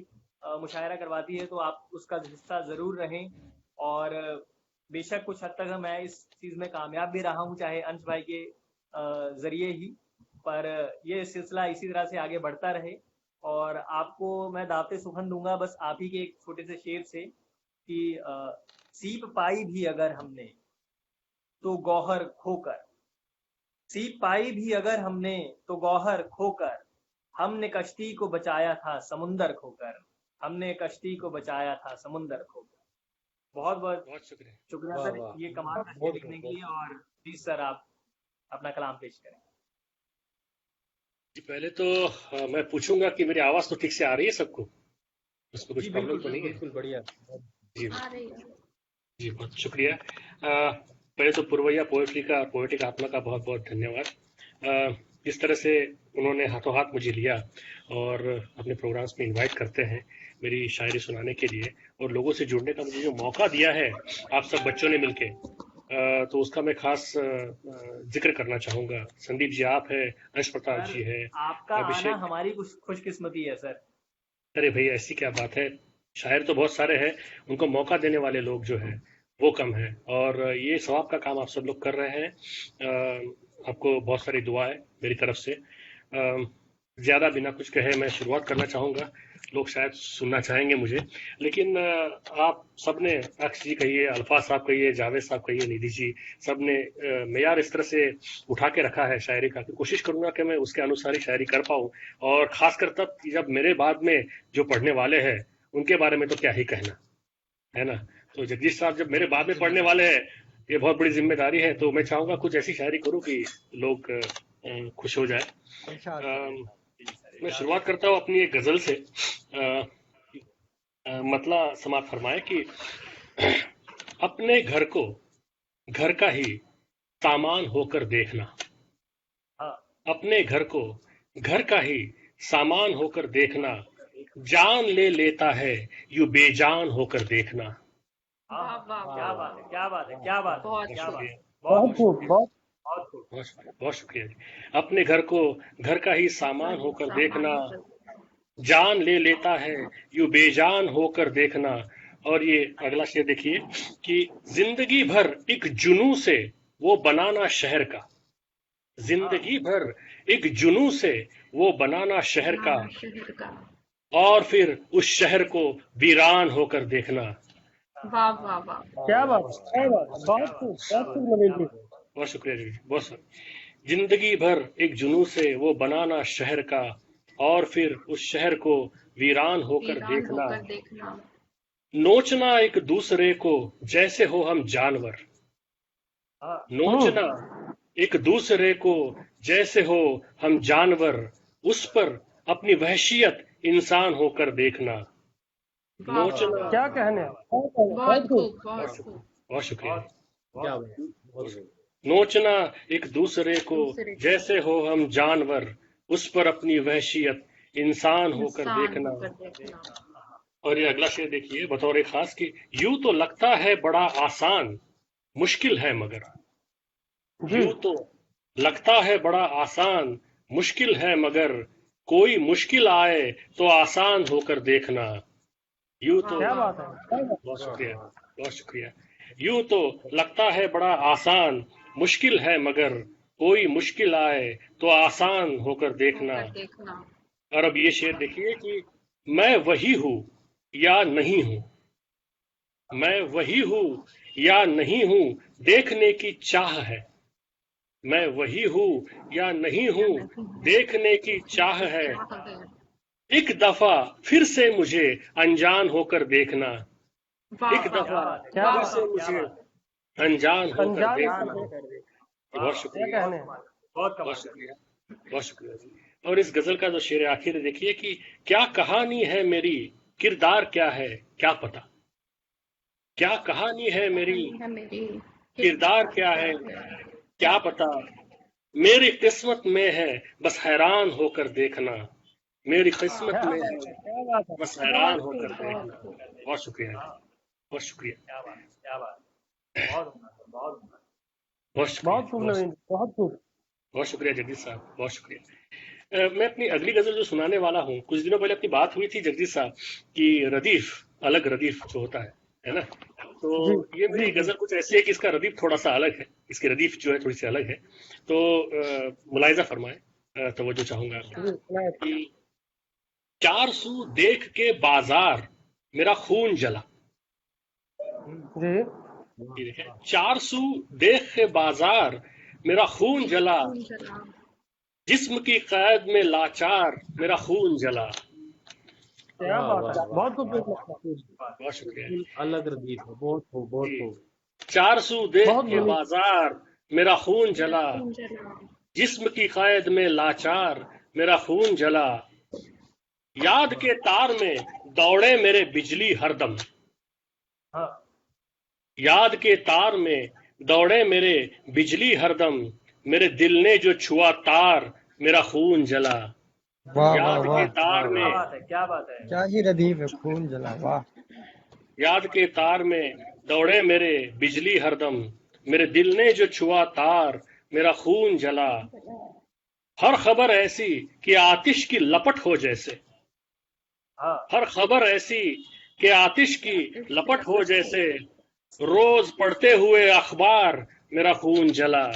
मुशायरा करवाती है तो आप उसका हिस्सा जरूर रहें। और बेशक कुछ हद तक मैं इस चीज में कामयाब भी रहा हूँ, चाहे अंश भाई के जरिए ही, पर ये सिलसिला इसी तरह से आगे बढ़ता रहे। और आपको मैं दावते सुखन दूंगा बस आप ही के एक छोटे से शेर से कि सीप पाई भी अगर हमने तो गौहर खोकर, सीप पाई भी अगर हमने तो गौहर खोकर, हमने कश्ती को बचाया था समुंदर खोकर, हमने कश्ती को बचाया था समुंदर खोकर। बहुत बहुत बहुत शुक्रिया। शुक्रिया वाह सर वाह, ये कमाल का शेर बहुत लिखने के बहुत लिए। और प्लीज सर आप अपना कलाम पेश करें। जी पहले तो मैं पूछूंगा कि मेरी आवाज तो ठीक से आ रही है सबको, उसमें कुछ जी प्रॉब्लम बिल्कुल तो नहीं है? बिल्कुल बढ़िया। जी आ रही है। जी बहुत शुक्रिया। पहले तो पुरवैया पोएट्री का पोएटिक आत्मा का बहुत बहुत धन्यवाद। जिस तरह से उन्होंने हाथों हाथ मुझे लिया और अपने प्रोग्राम्स में इनवाइट करते हैं मेरी शायरी सुनाने के लिए, और लोगों से जुड़ने का मुझे जो मौका दिया है आप सब बच्चों ने मिलके, तो उसका मैं खास जिक्र करना चाहूंगा। संदीप जी आप है, अंश प्रताप सर जी है, आपका आना अभिषेक। हमारी कुछ खुशकिस्मती है सर। अरे भाई ऐसी क्या बात है, शायर तो बहुत सारे हैं, उनको मौका देने वाले लोग जो है वो कम है, और ये सवाब का काम आप सब लोग कर रहे हैं। आपको बहुत सारी दुआ है मेरी तरफ से। ज्यादा बिना कुछ कहे मैं शुरुआत करना चाहूंगा। लोग शायद सुनना चाहेंगे मुझे, लेकिन आप सबने, अक्स जी कहिए, अल्फाज साहब कहिए, जावेद साहब कहिए, निधि जी, सबने मेयार इस तरह से उठा के रखा है शायरी का कि कोशिश करूंगा कि मैं उसके अनुसार ही शायरी कर पाऊं। और खासकर तब कि जब मेरे बाद में जो पढ़ने वाले हैं उनके बारे में तो क्या ही कहना, है ना। तो जगदीश साहब जब मेरे बाद में पढ़ने वाले हैं, ये बहुत बड़ी जिम्मेदारी है, तो मैं चाहूंगा कुछ ऐसी शायरी करूं कि लोग खुश हो जाए। इंशाअल्लाह। मैं शुरुआत करता हूँ अपनी एक गजल से। मतला समात फरमाए कि अपने घर को घर का ही सामान होकर देखना, हाँ अपने घर को घर का ही सामान होकर देखना, जान ले लेता है यू बेजान होकर देखना। हाँ वाह वाह क्या वाह, बात है, क्या बात है, क्या बात है, बहुत क्या बात शुक्रिया, है। बहुत खूब, बहुत खूब। बहुत शुक्रिया जी। अपने घर को घर का ही सामान होकर सामान देखना, होकर- जान ले लेता है यू बेजान होकर देखना। और ये अगला शेर देखिए कि जिंदगी भर एक जुनू से वो बनाना शहर का, जिंदगी भर एक जुनू से वो बनाना शहर का, बनाना शहर का। और फिर उस शहर को वीरान होकर देखना। वाह वाह वाह, क्या बात है, क्या बात है, बहुत खूब, बहुत खूब नवीन जी। बहुत शुक्रिया जी, बहुत शुक्रिया। जिंदगी भर एक जुनू से वो बनाना शहर का, और फिर उस शहर को वीरान होकर वीरान देखना। होकर देखना। नोचना एक दूसरे को जैसे हो हम जानवर, हाँ नोचना एक दूसरे को जैसे हो हम जानवर, उस पर अपनी वहशियत इंसान होकर देखना। वाह वाह नोचना, वाह, क्या कहने, बहुत खूब बहुत खूब। बहुत शुक्रिया। क्या बढ़िया, बहुत बढ़िया। नोचना एक दूसरे को दूसरे को जैसे हो हम जानवर, उस पर अपनी वहशियत इंसान होकर इंसान देखना। होकर देखना। और ये अगला शेर देखिए बतौर एक खास कि यूं तो लगता है बड़ा आसान, मुश्किल है मगर, यूं तो लगता है बड़ा आसान, मुश्किल है मगर, कोई मुश्किल आए तो आसान होकर देखना। यूं तो, क्या बात है, बहुत शुक्रिया, बहुत शुक्रिया। यूं तो लगता है बड़ा आसान, मुश्किल है मगर, कोई मुश्किल आए तो आसान होकर देखना। होकर देखना। और अब ये शेर देखिए कि मैं वही हूं या नहीं हूं, मैं वही हूं या नहीं हूं, देखने की चाह है, मैं वही हूं या नहीं हूं, देखने की चाह है। एक दफा फिर से मुझे अनजान होकर देखना, एक दफा फिर से मुझे अनजान होकर देखना। बहुत शुक्रिया, बहुत शुक्रिया, बहुत शुक्रिया जी। और इस गजल का जो शेर आखिर देखिए कि क्या कहानी है मेरी, किरदार क्या है क्या पता, क्या कहानी है मेरी, है मेरी, किरदार क्या है क्या पता, मेरी किस्मत में है बस हैरान होकर देखना। मेरी किस्मत में है, क्या बात है, बस हैरान होकर देखना। बहुत शुक्रिया, बहुत शुक्रिया, क्या बात, क्या बात, बहुत उम्दा सर, बहुत उम्दा, बहुत शुक्रिया, बहुत खूब नवीन, बहुत खूब। बहुत शुक्रिया जगदीश साहब, बहुत शुक्रिया। मैं अपनी अगली गजल जो सुनाने वाला हूँ, कुछ दिनों पहले अपनी बात हुई थी जगदीश साहब कि रदीफ, अलग रदीफ जो होता है ना, तो ये मेरी गजल कुछ ऐसी है कि इसका रदीफ थोड़ा सा अलग है, इसकी रदीफ जो है थोड़ी सी अलग है, तो मुलायजा फरमाए, तवज्जो चाहूंगा आपकी कि 400 देख के बाजार मेरा खून जला। जी, ये देखें, 400 देख के बाजार मेरा खून जला, खून जला, जिस्म की कैद में लाचार मेरा खून जला। क्या वाह बात वाह है, वाह, बहुत खूब, बहुत शुक्रिया अलग रदीफ है, बहुत खूब, बहुत जी। खूब। 400 देख बहुत के बढ़िया। बाजार मेरा खून जला, खून जला, जिस्म की कैद में लाचार मेरा खून जला। याद के तार में दौड़े मेरे बिजली हरदम, हाँ, याद के तार में दौड़े मेरे बिजली हरदम, मेरे दिल ने जो छुआ तार मेरा खून जला। वाह वाह याद के वाह, तार क्या में, बात है, क्या बात है, क्या ही रदीफ है, खून जला, वाह। याद के तार में दौड़े मेरे बिजली हरदम, मेरे दिल ने जो छुआ तार मेरा खून जला। हर खबर ऐसी कि आतिश की लपट हो जैसे, हाँ, हर खबर ऐसी कि आतिश की लपट हो जैसे, रोज पढ़ते हुए अखबार मेरा खून जला।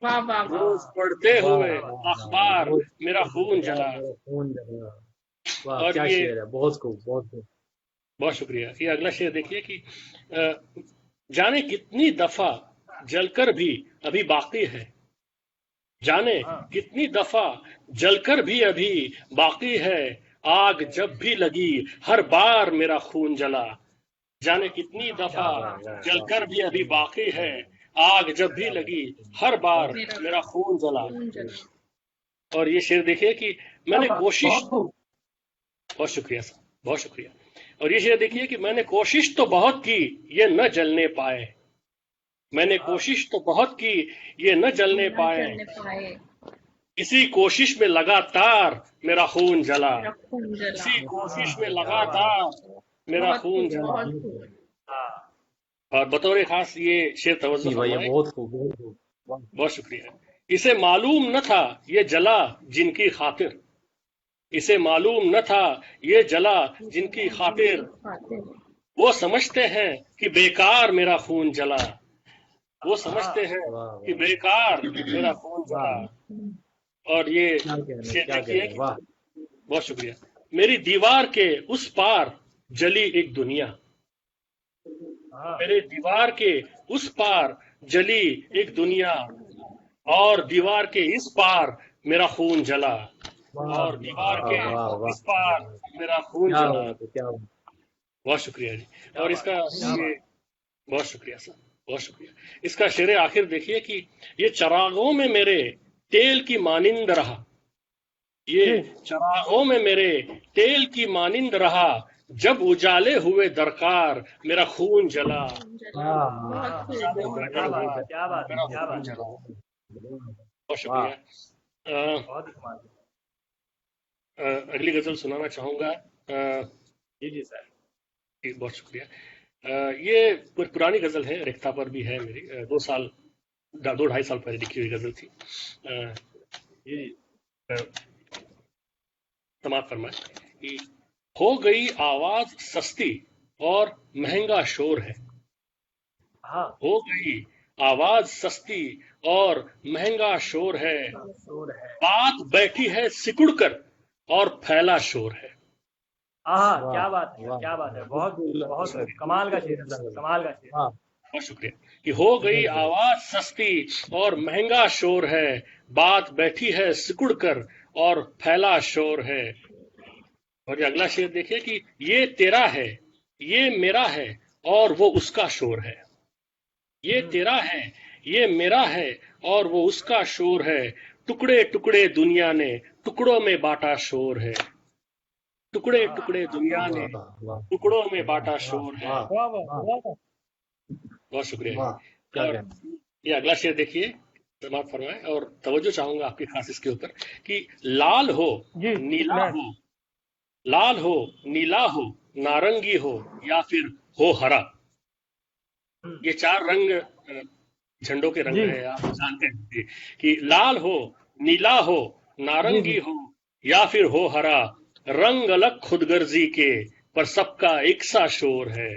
वाह वाह वाह, रोज पढ़ते वाह हुए वाह वाह, अखबार बहुत मेरा खून यार, जला। मेरा खून जला। वाह, और क्या ये शेर है, बहुत खूब, बहुत खूब। बहुत शुक्रिया। ये अगला शेर देखिए कि जाने कितनी दफा जलकर भी अभी बाकी है, जाने कितनी दफा जलकर भी अभी बाकी है, आग जब भी लगी हर बार मेरा खून जला। जाने कितनी दफा वाह वाह वाह, जलकर भी अभी बाकी है, आग जब भी लगी हर बार मेरा मेरा खून जला। खून जला, और ये शेर देखिए कि मैंने कोशिश, बहुत खूब, बहुत शुक्रिया साहब, बहुत शुक्रिया। और ये शेर देखिए कि मैंने कोशिश तो बहुत की ये न जलने पाए, मैंने कोशिश तो बहुत की ये न जलने न पाए, जलने पाए, इसी कोशिश में लगातार मेरा खून जला, मेरा खून जला। इसी कोशिश में क्या बात है, लगातार मेरा बहुत खून खूब, जला। बहुत खूब, हाँ, और बतौर खास ये शेर तवज्जो जी भैया, फरमाए, बहुत खूब, बहुत खूब। वाह, बहुत शुक्रिया। इसे मालूम न था ये जला जिनकी खातिर, इसे मालूम न था ये जला जिनकी खातिर, खातिर, वो समझते हैं कि बेकार मेरा खून जला, वो समझते हैं वाह कि वाह बेकार मेरा खून जला। वाह, और ये क्या कह रहे हैं, शेर क्या कह देखिए रहे हैं, कि वाह। बहुत शुक्रिया। मेरी दीवार के उस पार जली एक दुनिया, हाँ, मेरे दीवार के उस पार जली एक दुनिया, और दीवार के इस पार मेरा खून जला, और दीवार के वाह वाह वाह, इस पार मेरा खून क्या जला। बात है, क्या बात बहुत शुक्रिया जी। और इसका क्या ये बहुत शुक्रिया सर, बहुत शुक्रिया। इसका शेर आखिर देखिए कि ये चरागों में मेरे तेल की मानिंद रहा, ये चरागों में मेरे तेल की मानिंद रहा, जब उजाले हुए दरकार मेरा खून जला। खून जला, हाँ, बहुत खूब, उजाले बहुत हुए क्या बात है, दरकार क्या बात है, मेरा क्या खून बात है, जला। बहुत वाह, शुक्रिया। अ, बहुत ही कमाल। अगली गजल सुनाना चाहूंगा। जी जी सर, जी, बहुत शुक्रिया। ये पुरानी गजल है, रिक्ता पर भी है मेरी, 2 ढाई साल पहले लिखी हुई गजल थी। अ, जी जी, समाप्त फरमाए कि हो गई आवाज सस्ती और महंगा शोर है, हाँ, हो गई आवाज सस्ती और महंगा शोर है, शोर है, बात बैठी है सिकुड़ कर और फैला शोर है। हाँ, क्या बात है, वाह, क्या बात है, बहुत बहुत बिल्कुल, कमाल का शेर है सर, कमाल का शेर। वाह, बहुत शुक्रिया कि हो गई आवाज सस्ती और महंगा शोर है, बात बैठी है सिकुड़ कर और फैला शोर है। और ये अगला शेर देखिए कि ये तेरा है, ये मेरा है, और वो उसका शोर है, ये तेरा है, ये मेरा है, और वो उसका शोर है, टुकड़े टुकड़े दुनिया ने टुकड़ों में बांटा शोर है, टुकड़े टुकड़े दुनिया ने वाह, वाह, टुकड़ों में बांटा शोर है। वाह, वाह वाह वाह, बहुत शुक्रिया वाह, क्या जी। और कहना, ये अगला शेर देखिए, समाप्त फरमाए, और तवज्जो चाहूंगा आपकी खास इसके ऊपर कि लाल हो जी नीला मैं हो लाल हो, नीला हो, नारंगी हो या फिर हो हरा। ये चार रंग झंडों के रंग जी है, आप जानते हैं कि लाल हो, नीला हो, जी जी नारंगी हो या फिर हो हरा। रंग अलग खुदगर्जी के पर सबका एक सा शोर है।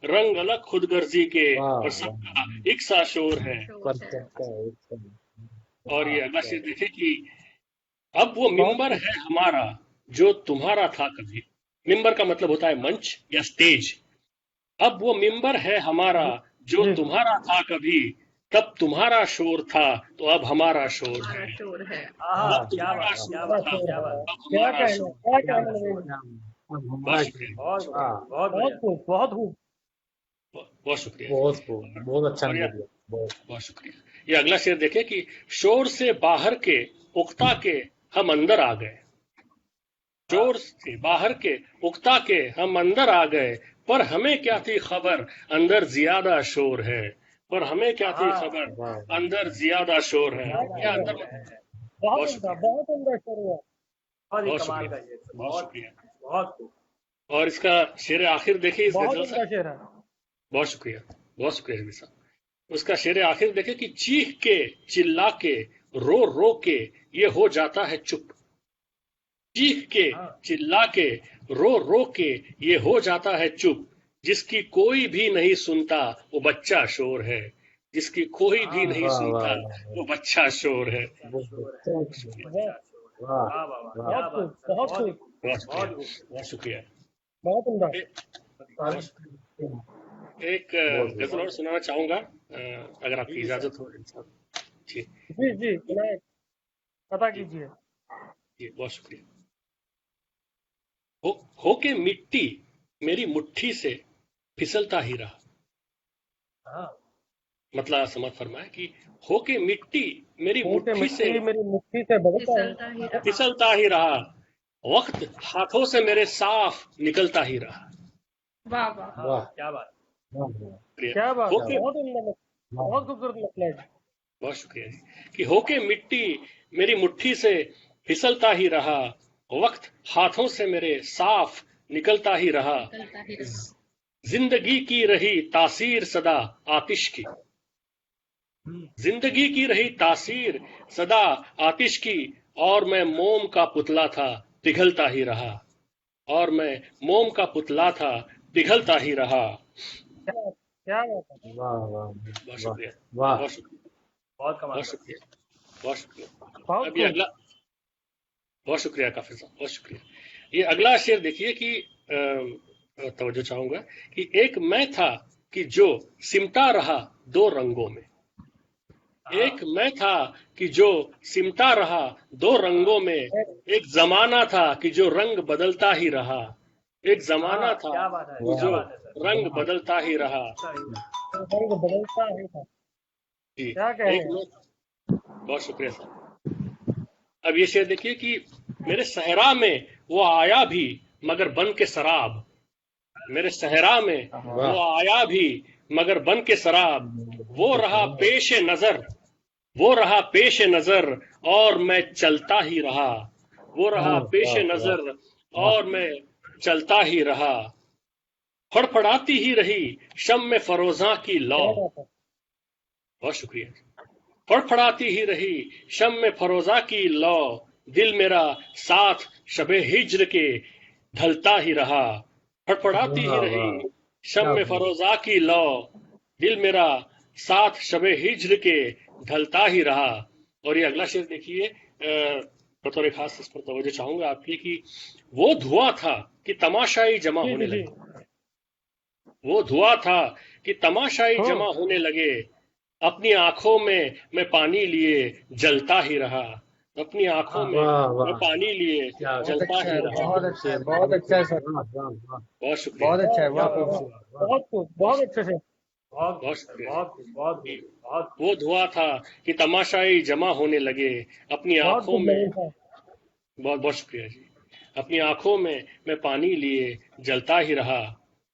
रंग अलग खुदगर्जी के वाह पर वाह, सबका एक सा शोर है। शोर है। परफेक्ट है एकदम। और ये वाह अगला क्या शेर देखिए कि अब वो बहुत मिंबर खूब है हमारा जो तुम्हारा था कभी। मिंबर का मतलब होता है मंच या स्टेज। अब वो मिंबर है हमारा जी जो जी तुम्हारा था कभी। तब तुम्हारा शोर था तो अब हमारा शोर हमारा है। शोर है। हाँ अब वाह क्या तुम्हारा बात है क्या शोर बात था है क्या बात है। अब हमारा शोर। क्या क्या कहना नवीन क्या अब बहुत हमारा शुक्रिया, बहुत वाह बहुत बढ़िया बहुत खूब बहुत शुक्रिया। बहुत खूब, बहुत अच्छा और निकल गया बहुत। बहुत शुक्रिया। ये अगला शेर देखे कि शोर से बाहर के उकता के हम अंदर आ गए। हाँ शोर से बाहर के उकता के हम अंदर आ गए। पर हमें क्या थी खबर अंदर ज्यादा शोर है। पर हमें क्या थी हाँ खबर वाह अंदर ज्यादा शोर है। ज्यादा क्या शोर अंदर है मतलब। बहुत बहुत उम्दा शुक्रिया, बहुत उम्दा शेर हुआ बहुत ही बहुत कमाल शुक्रिया, का शेर था, बहुत बहुत शुक्रिया। बहुत खूब और इसका शेर आखिर देखिए इस बहुत गजल का। उम्दा शेर है बहुत शुक्रिया, बहुत शुक्रिया रवि साहब। उसका शेर आखिर देखे कि चीख के चिल्ला के रो रो के ये हो जाता है चुप। चीख के हाँ चिल्ला के रो रो के ये हो जाता है चुप। जिसकी कोई भी नहीं सुनता वो बच्चा शोर है। जिसकी कोई भी हाँ नहीं वाह सुनता वाह वाह वो बच्चा शोर है। बच्चा बहुत शोर है बहुत वाह बच्चा शोर है वाह वाह वाह वाह वाह क्या बात है सर बहुत ही खूब बहुत शुक्रिया, बहुत ही खूब बहुत शुक्रिया। बहुत उम्दा ए- बहुत शुक्रिया। बहुत एक गजल और बहुत सुनाना चाहूंगा अगर जी आपकी जी सर इजाजत हो साहब। जी जी जी सुनाए पता जी कीजिए जी, बहुत शुक्रिया। हो होके मिट्टी मेरी मुट्ठी से फिसलता ही रहा। हाँ मतलब समझ फरमाए कि होके मिट्टी मेरी मुंह के मुट्ठी से मिट्टी मेरी मुट्ठी से बगता है फिसलता ही रहा। फिसलता ही रहा। वक्त हाथों से मेरे साफ निकलता ही रहा। वाह वाह। हाँ वाह क्या बात वाह वाह शुक्रिया। क्या बात है क्या होके बहुत उम्दा वाह बहुत खूबसूरत मसला है बहुत शुक्रिया जी कि होके मिट्टी मेरी मुट्ठी से फिसलता ही रहा। वक्त हाथों से मेरे साफ निकलता ही रहा। निकलता ही रहा। जिंदगी की रही तासीर सदा आतिश की। जिंदगी की रही तासीर सदा आतिश की। और मैं मोम का पुतला था पिघलता ही रहा। और मैं मोम का पुतला था पिघलता ही रहा। क्या बात है वाह वाह बहुत वाह शुक्रिया, वाह बहुत शुक्रिया, बहुत कमाल बहुत का शुक्रिया, बहुत शुक्रिया। बहुत अब ये खूब अगला। बहुत शुक्रिया काफिर साहब, बहुत शुक्रिया। ये अगला शेर देखिए कि तवज्जो चाहूंगा कि एक मैं था कि जो सिमटा रहा दो रंगों में। हाँ एक मैं था कि जो सिमटा रहा दो रंगों में। एक जमाना था कि जो रंग बदलता ही रहा। एक जमाना हाँ था क्या बात है कि क्या जो वाह बात है सर रंग बदलता ही रहा। सही रंग बदलता ही था जी क्या कहने एक मैं। बहुत शुक्रिया साहब। अब ये शेर देखिए कि मेरे सहरा में वो आया भी मगर बन के शराब। मेरे सहरा में वो वाह आया भी मगर बन के शराब। वो रहा पेश नजर, वो रहा पेश नजर और मैं चलता ही रहा। वो रहा पेश वाह वाह नजर वाह और मैं चलता ही रहा। फड़फड़ाती ही रही शम में फरोजा की लौ। क्या बात है बहुत शुक्रिया। फड़फड़ाती ही रही शम में फरोजा की लौ। दिल मेरा साथ शबे हिज्र के ढलता ही रहा। फड़फड़ाती ही वाह रही वाह शम क्या में फरोजा की लौ। दिल मेरा साथ शबे हिज्र के ढलता ही रहा। और ये अगला शेर देखिए बतौर खास इस पर तवज्जो चाहूंगा आपकी कि वो धुआं था कि तमाशाई जमा जी होने जी जी लगे। वो धुआं था कि तमाशाई जमा हम्म होने लगे। अपनी आंखों में मैं पानी लिए जलता ही रहा। अपनी आंखों हाँ में वाह मैं वाह पानी लिए क्या बहुत जलता अच्छा ही है, रहा। बहुत खूब अच्छा है, शेर बहुत अच्छा है सर। वाह वाह वाह बहुत शुक्रिया, बहुत अच्छा है, क्या वाह वाह वाह वाह वाह। खूबसूरत वाह बहुत खूब बहुत अच्छे से बहुत बहुत खूब सर शुक्रिया बहुत खूब बहुत जी। खूब बहुत खूब वो धुआं था कि तमाशाई जमा होने लगे। अपनी बहुत आंखों खूब में। नवीन साहब बहुत बहुत शुक्रिया जी। अपनी आंखों में मैं पानी लिए जलता ही रहा।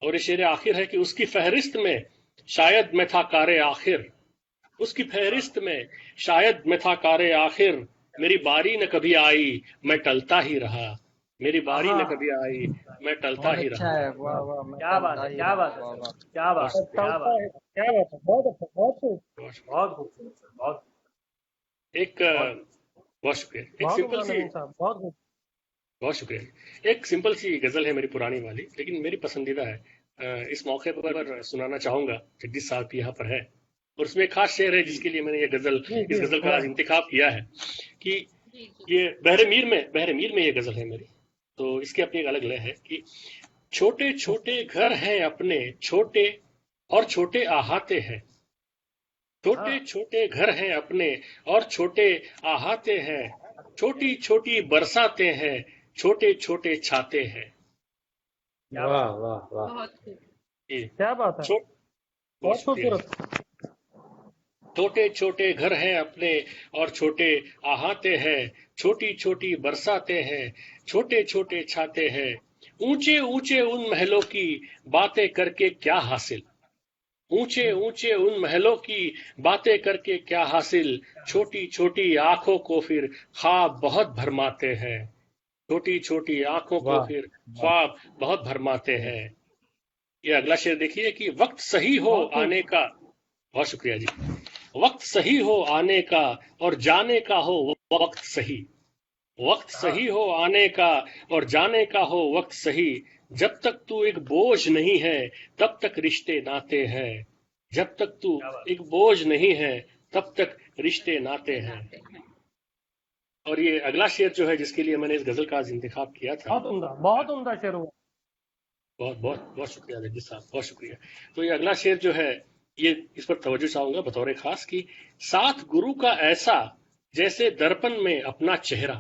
और ये शेर आखिर है कि उसकी फहरिस्त में शायद मैं था कारे आखिर। उसकी फहरिस्त में शायद मैं था कारे आखिर। मेरी बारी न कभी आई मैं टलता ही रहा। मेरी बारी हाँ न कभी आई, मैं टलता बहुत ही अच्छा रहा। है, वाह वाह, मैं क्या बात टलता है, ही क्या रहा, बात है वाह सर, वाह। क्या बात बहुत है, क्या शुक्रिया, बात है। क्या बात है, बहुत अच्छा, बहुत खूब, बहुत शुक्रिया। बहुत खूबसूरत सर, बहुत एक बहुत बहुत शुक्रिया। एक बहुत सिंपल उम्दा सी, नवीन साहब, बहुत खूब। बहुत शुक्रिया। एक सिंपल सी गजल है मेरी पुरानी वाली, लेकिन मेरी पसंदीदा है। इस मौके पर सुनाना चाहूंगा, जगदीश साहब भी यहाँ पर है, और उसमें एक खास शेर है जी जिसके लिए मैंने ये गजल, जी इस जी, गजल का सुना है। इंतखाब किया है कि जी जी। ये बहरे मीर में ये गजल है मेरी। तो इसकी अपनी एक अलग लय है कि छोटे छोटे घर हैं अपने, छोटे और छोटे आहाते हैं। हाँ छोटे छोटे घर हैं अपने और छोटे आहाते हैं। छोटी छोटी बरसाते हैं, छोटे छोटे छाते हैं। क्या वाह बात है। वाह वाह। बहुत खूब। ये क्या बात है, छोट बहुत बहुत शुक्रिया जी। खूबसूरत। छोटे छोटे घर हैं अपने और छोटे आहाते हैं। छोटी छोटी बरसाते हैं, छोटे छोटे छाते हैं। ऊंचे ऊंचे उन महलों की बातें करके क्या हासिल। ऊंचे ऊंचे उन महलों की बातें करके क्या हासिल। छोटी छोटी आंखों को फिर ख्वाब बहुत भरमाते हैं। छोटी छोटी आंखों को वाह फिर वाह। ख्वाब बहुत भरमाते हैं। ये अगला शेर देखिए कि वक्त सही हो बहुत खूब। आने का। बहुत शुक्रिया जी। वक्त सही हो आने का और जाने का हो वक्त सही। वक्त हाँ सही हो आने का और जाने का हो वक्त सही। जब तक तू एक बोझ नहीं है, तब तक रिश्ते नाते हैं। जब तक तू क्या बात एक बोझ नहीं है, तब तक रिश्ते नाते रिश्ते हैं। नाते हैं। और ये अगला शेर जो है जिसके लिए मैंने इस गजल का आज इंतखाब किया था। बहुत उम्दा शेर हुआ। बहुत बहुत बहुत शुक्रिया जगदीश साहब, बहुत शुक्रिया। तो ये अगला शेर जो है, ये इस पर तवज्जो चाहूंगा बतौर खास कि साथ गुरु का ऐसा, जैसे दर्पण में अपना चेहरा।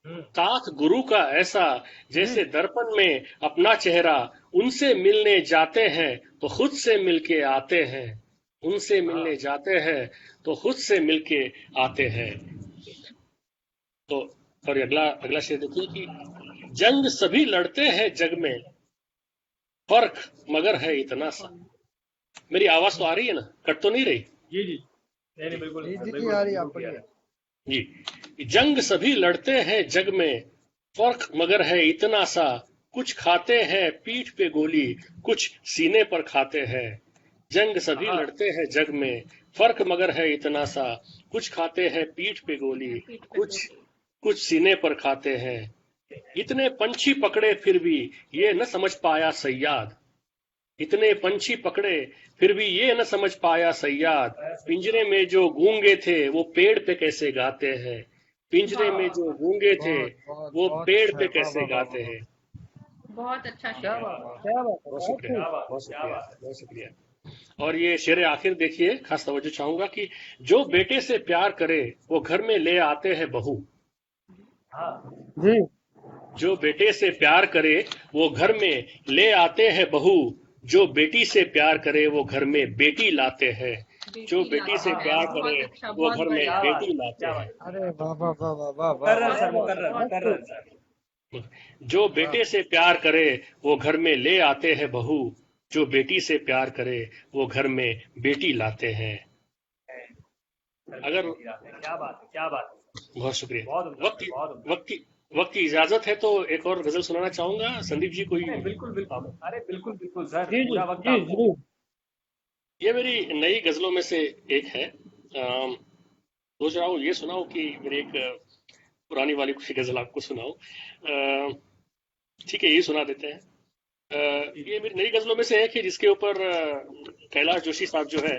हम्म, साथ गुरु का ऐसा, जी जैसे दर्पण में अपना चेहरा। उनसे मिलने जाते हैं तो खुद से मिलके आते हैं। उनसे हाँ मिलने जाते हैं तो खुद से मिलके आते हैं। तो और अगला अगला शेर देखिए कि जंग सभी लड़ते हैं जग में, फर्क मगर है इतना सा। कौन? मेरी आवाज तो आ रही है ना, कट तो नहीं रही? जी जी, नहीं नहीं, बिल्कुल जी सर, जी जी, बिल्कुल आ रही, बिल्कुल आप क्लियर पढ़िए। है। जी। जंग सभी लड़ते हैं जग में, फर्क मगर है इतना सा। कुछ खाते हैं पीठ पे गोली, कुछ सीने पर खाते हैं। जंग सभी हाँ लड़ते हैं जग में, फर्क मगर है इतना सा। कुछ खाते हैं पीठ पे गोली, पीठ पे कुछ गोली। कुछ सीने पर खाते हैं। इतने पंछी पकड़े फिर भी ये न समझ पाया सयाद। इतने पंछी पकड़े फिर भी ये न समझ पाया सयाद। पिंजरे में जो गूंगे थे वो पेड़ पे कैसे गाते हैं। पिंजरे में जो गूंगे थे बहुत बहुत वो बहुत पेड़ अच्छा है, पे वाह कैसे वाह वाह गाते वाह। हैं। बहुत अच्छा क्या शेर है। बात है, वाह। क्या बात है, बहुत बहुत शुक्रिया, खूब। क्या बात है, बहुत क्या शुक्रिया, बात है। बहुत शुक्रिया। और ये शेर आखिर देखिए, खास तवज्जो चाहूंगा कि जो बेटे से प्यार करे वो घर में ले आते हैं बहू। हाँ जी जो बेटे से प्यार करे वो घर में ले आते हैं बहू। जो बेटी से प्यार करे वो घर में बेटी लाते हैं। जो बेटी बेटी लाते से हाँ, हैं। प्यार बहुत करे अच्छा, वो बहुत घर में क्या बढ़िया। बात बेटी है, लाते क्या बात हैं। है। अरे वाह वाह वाह वाह वाह वाह मुकर्रर वाह सर, वाह मुकर्रर वाह बहुत मुकर्रर खूब। सर। जो वाह। बेटे से प्यार करे वो घर में ले आते हैं बहू। जो बेटी से प्यार करे वो घर में बेटी लाते हैं। घर में अगर बेटी आते हैं, क्या बात है, क्या बात है। बहुत शुक्रिया। बहुत उम्दा वक्त सर, बहुत उम्दा। वक्त की वक्त की इजाजत है तो एक और गजल सुनाना चाहूंगा। संदीप जी कोई अरे बिल्कुल बिल्कुल, अरे बिल्कुल बिल्कुल सर, जी जी पूरा वक्त जी, आपका। जरूर। ये मेरी नई गजलों में से एक है। सोच रहा हूँ ये सुनाऊं कि मेरी एक पुरानी वाली कोई गजल आपको सुनाऊं। ठीक है, यही सुना देते हैं। जी ये मेरी नई गजलों में से एक है जिसके ऊपर कैलाश जोशी साहब जो है,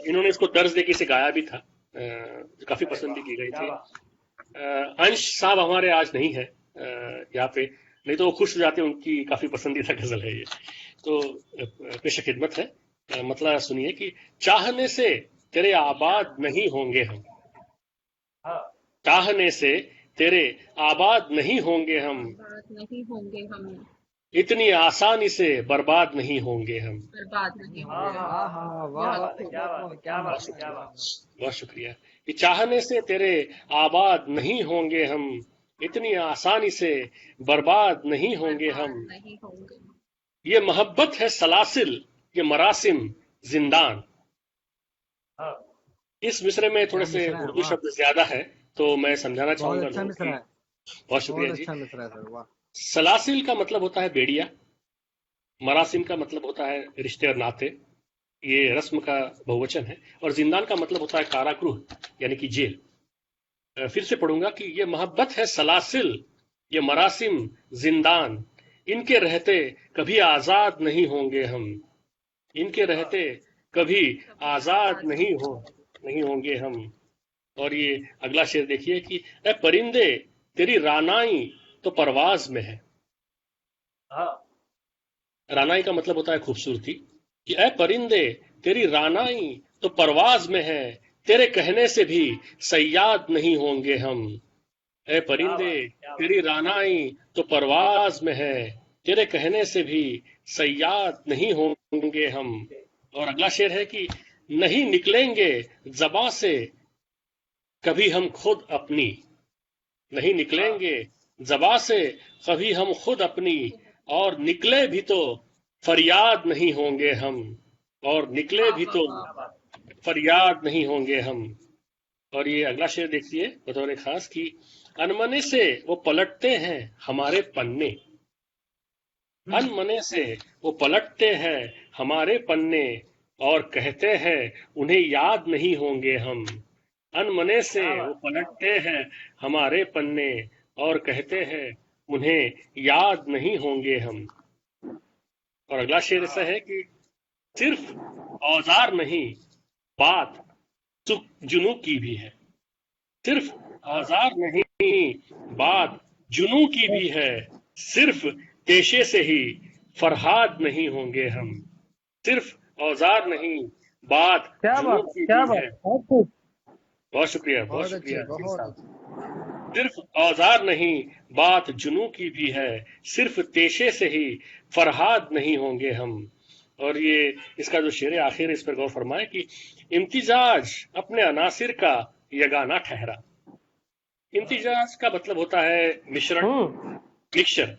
इन्होंने इसको तर्ज देके इसे गाया भी था। काफी अरे पसंद भी वाह, की गई क्या थी। बात। अंश साहब हमारे आज नहीं है यहाँ पे, नहीं तो वो खुश हो जाते, उनकी काफी पसंदीदा गजल है ये। तो पेश खिदमत है। मतलब सुनिए कि चाहने से तेरे आबाद नहीं होंगे हम। हाँ चाहने से तेरे आबाद नहीं होंगे हम। बर्बाद नहीं होंगे हम। इतनी आसानी से बर्बाद नहीं होंगे हम। बर्बाद नहीं हाँ होंगे हाँ हम। हाँ हाँ हाँ, हाँ, वाह क्या बहुत वाह बात है, खूब। क्या वाह बात वाह, है, क्या क्या बहुत बात है, मामला है, क्या शुक्रिया, वाह। बात बहुत शुक्रिया। कि चाहने से तेरे आबाद नहीं होंगे हम। इतनी आसानी से बर्बाद नहीं होंगे बर्बाद हम। नहीं होंगे। ये मोहब्बत है सलासिल, ये मरासिम जिंदान। है। हाँ इस मिसरे में थोड़े क्या से मिसरा है, उर्दू वाह। शब्द ज्यादा है, तो मैं समझाना बहुत चाहूंगा अच्छा लोगों मिसरा की। है। बहुत शुक्रिया बहुत जी। अच्छा मिसरा है सर, वाह। सलासिल का मतलब होता है बेड़िया, मरासिम का मतलब होता है रिश्ते और नाते, ये रस्म का बहुवचन है, और जिंदान का मतलब होता है कारागृह यानी कि जेल। फिर से पढ़ूंगा कि ये मोहब्बत है सलासिल, ये मरासिम जिंदान, इनके रहते कभी आजाद नहीं होंगे हम, इनके रहते कभी आजाद नहीं होंगे हम। और ये अगला शेर देखिए कि ए परिंदे तेरी रानाई तो परवाज में है। हाँ रानाई का मतलब होता है खूबसूरती, कि ए परिंदे तेरी रानाई तो परवाज में है, तेरे कहने से भी सयाद नहीं होंगे हम। ए क्या परिंदे बात है, क्या बात तेरी रानाई तो परवाज में है, तेरे कहने से भी सयाद नहीं होंगे हम। और अगला शेर है कि नहीं निकलेंगे जबां से कभी हम खुद अपनी, नहीं है। हाँ निकलेंगे जबां से कभी हम खुद अपनी, और निकले भी तो फरियाद नहीं होंगे हम, और निकले भी तो क्या बात फरियाद नहीं होंगे हम। और ये अगला शेर देखिए बतौर खास कि अनमने से वो पलटते हैं हमारे पन्ने, है। अनमने से वो पलटते हैं हमारे पन्ने, और कहते हैं उन्हें याद नहीं होंगे हम। अनमने से क्या वो बात पलटते हैं हमारे पन्ने, और कहते हैं उन्हें याद नहीं होंगे हम। और अगला शेर ऐसा है कि सिर्फ औजार नहीं बात सुख जुनू की भी है, सिर्फ औजार नहीं बात जुनू की भी है, सिर्फ पेशे से ही फरहाद नहीं होंगे हम, सिर्फ औजार नहीं बात क्या जुनू बात है, की क्या भी बात है। है, बहुत खूब। बहुत बहुत शुक्रिया अच्छे, वकील बहुत साहब। अच्छे। सिर्फ औजार नहीं बात जुनू की भी है, सिर्फ पेशे से ही फरहाद नहीं होंगे हम। और ये इसका जो शेर आखिर इस पर गौर फरमाए कि इम्तिजाज अपने अनासिर का यगाना ठहरा। इम्तिजाज का मतलब होता है मिश्रण, मिक्सचर।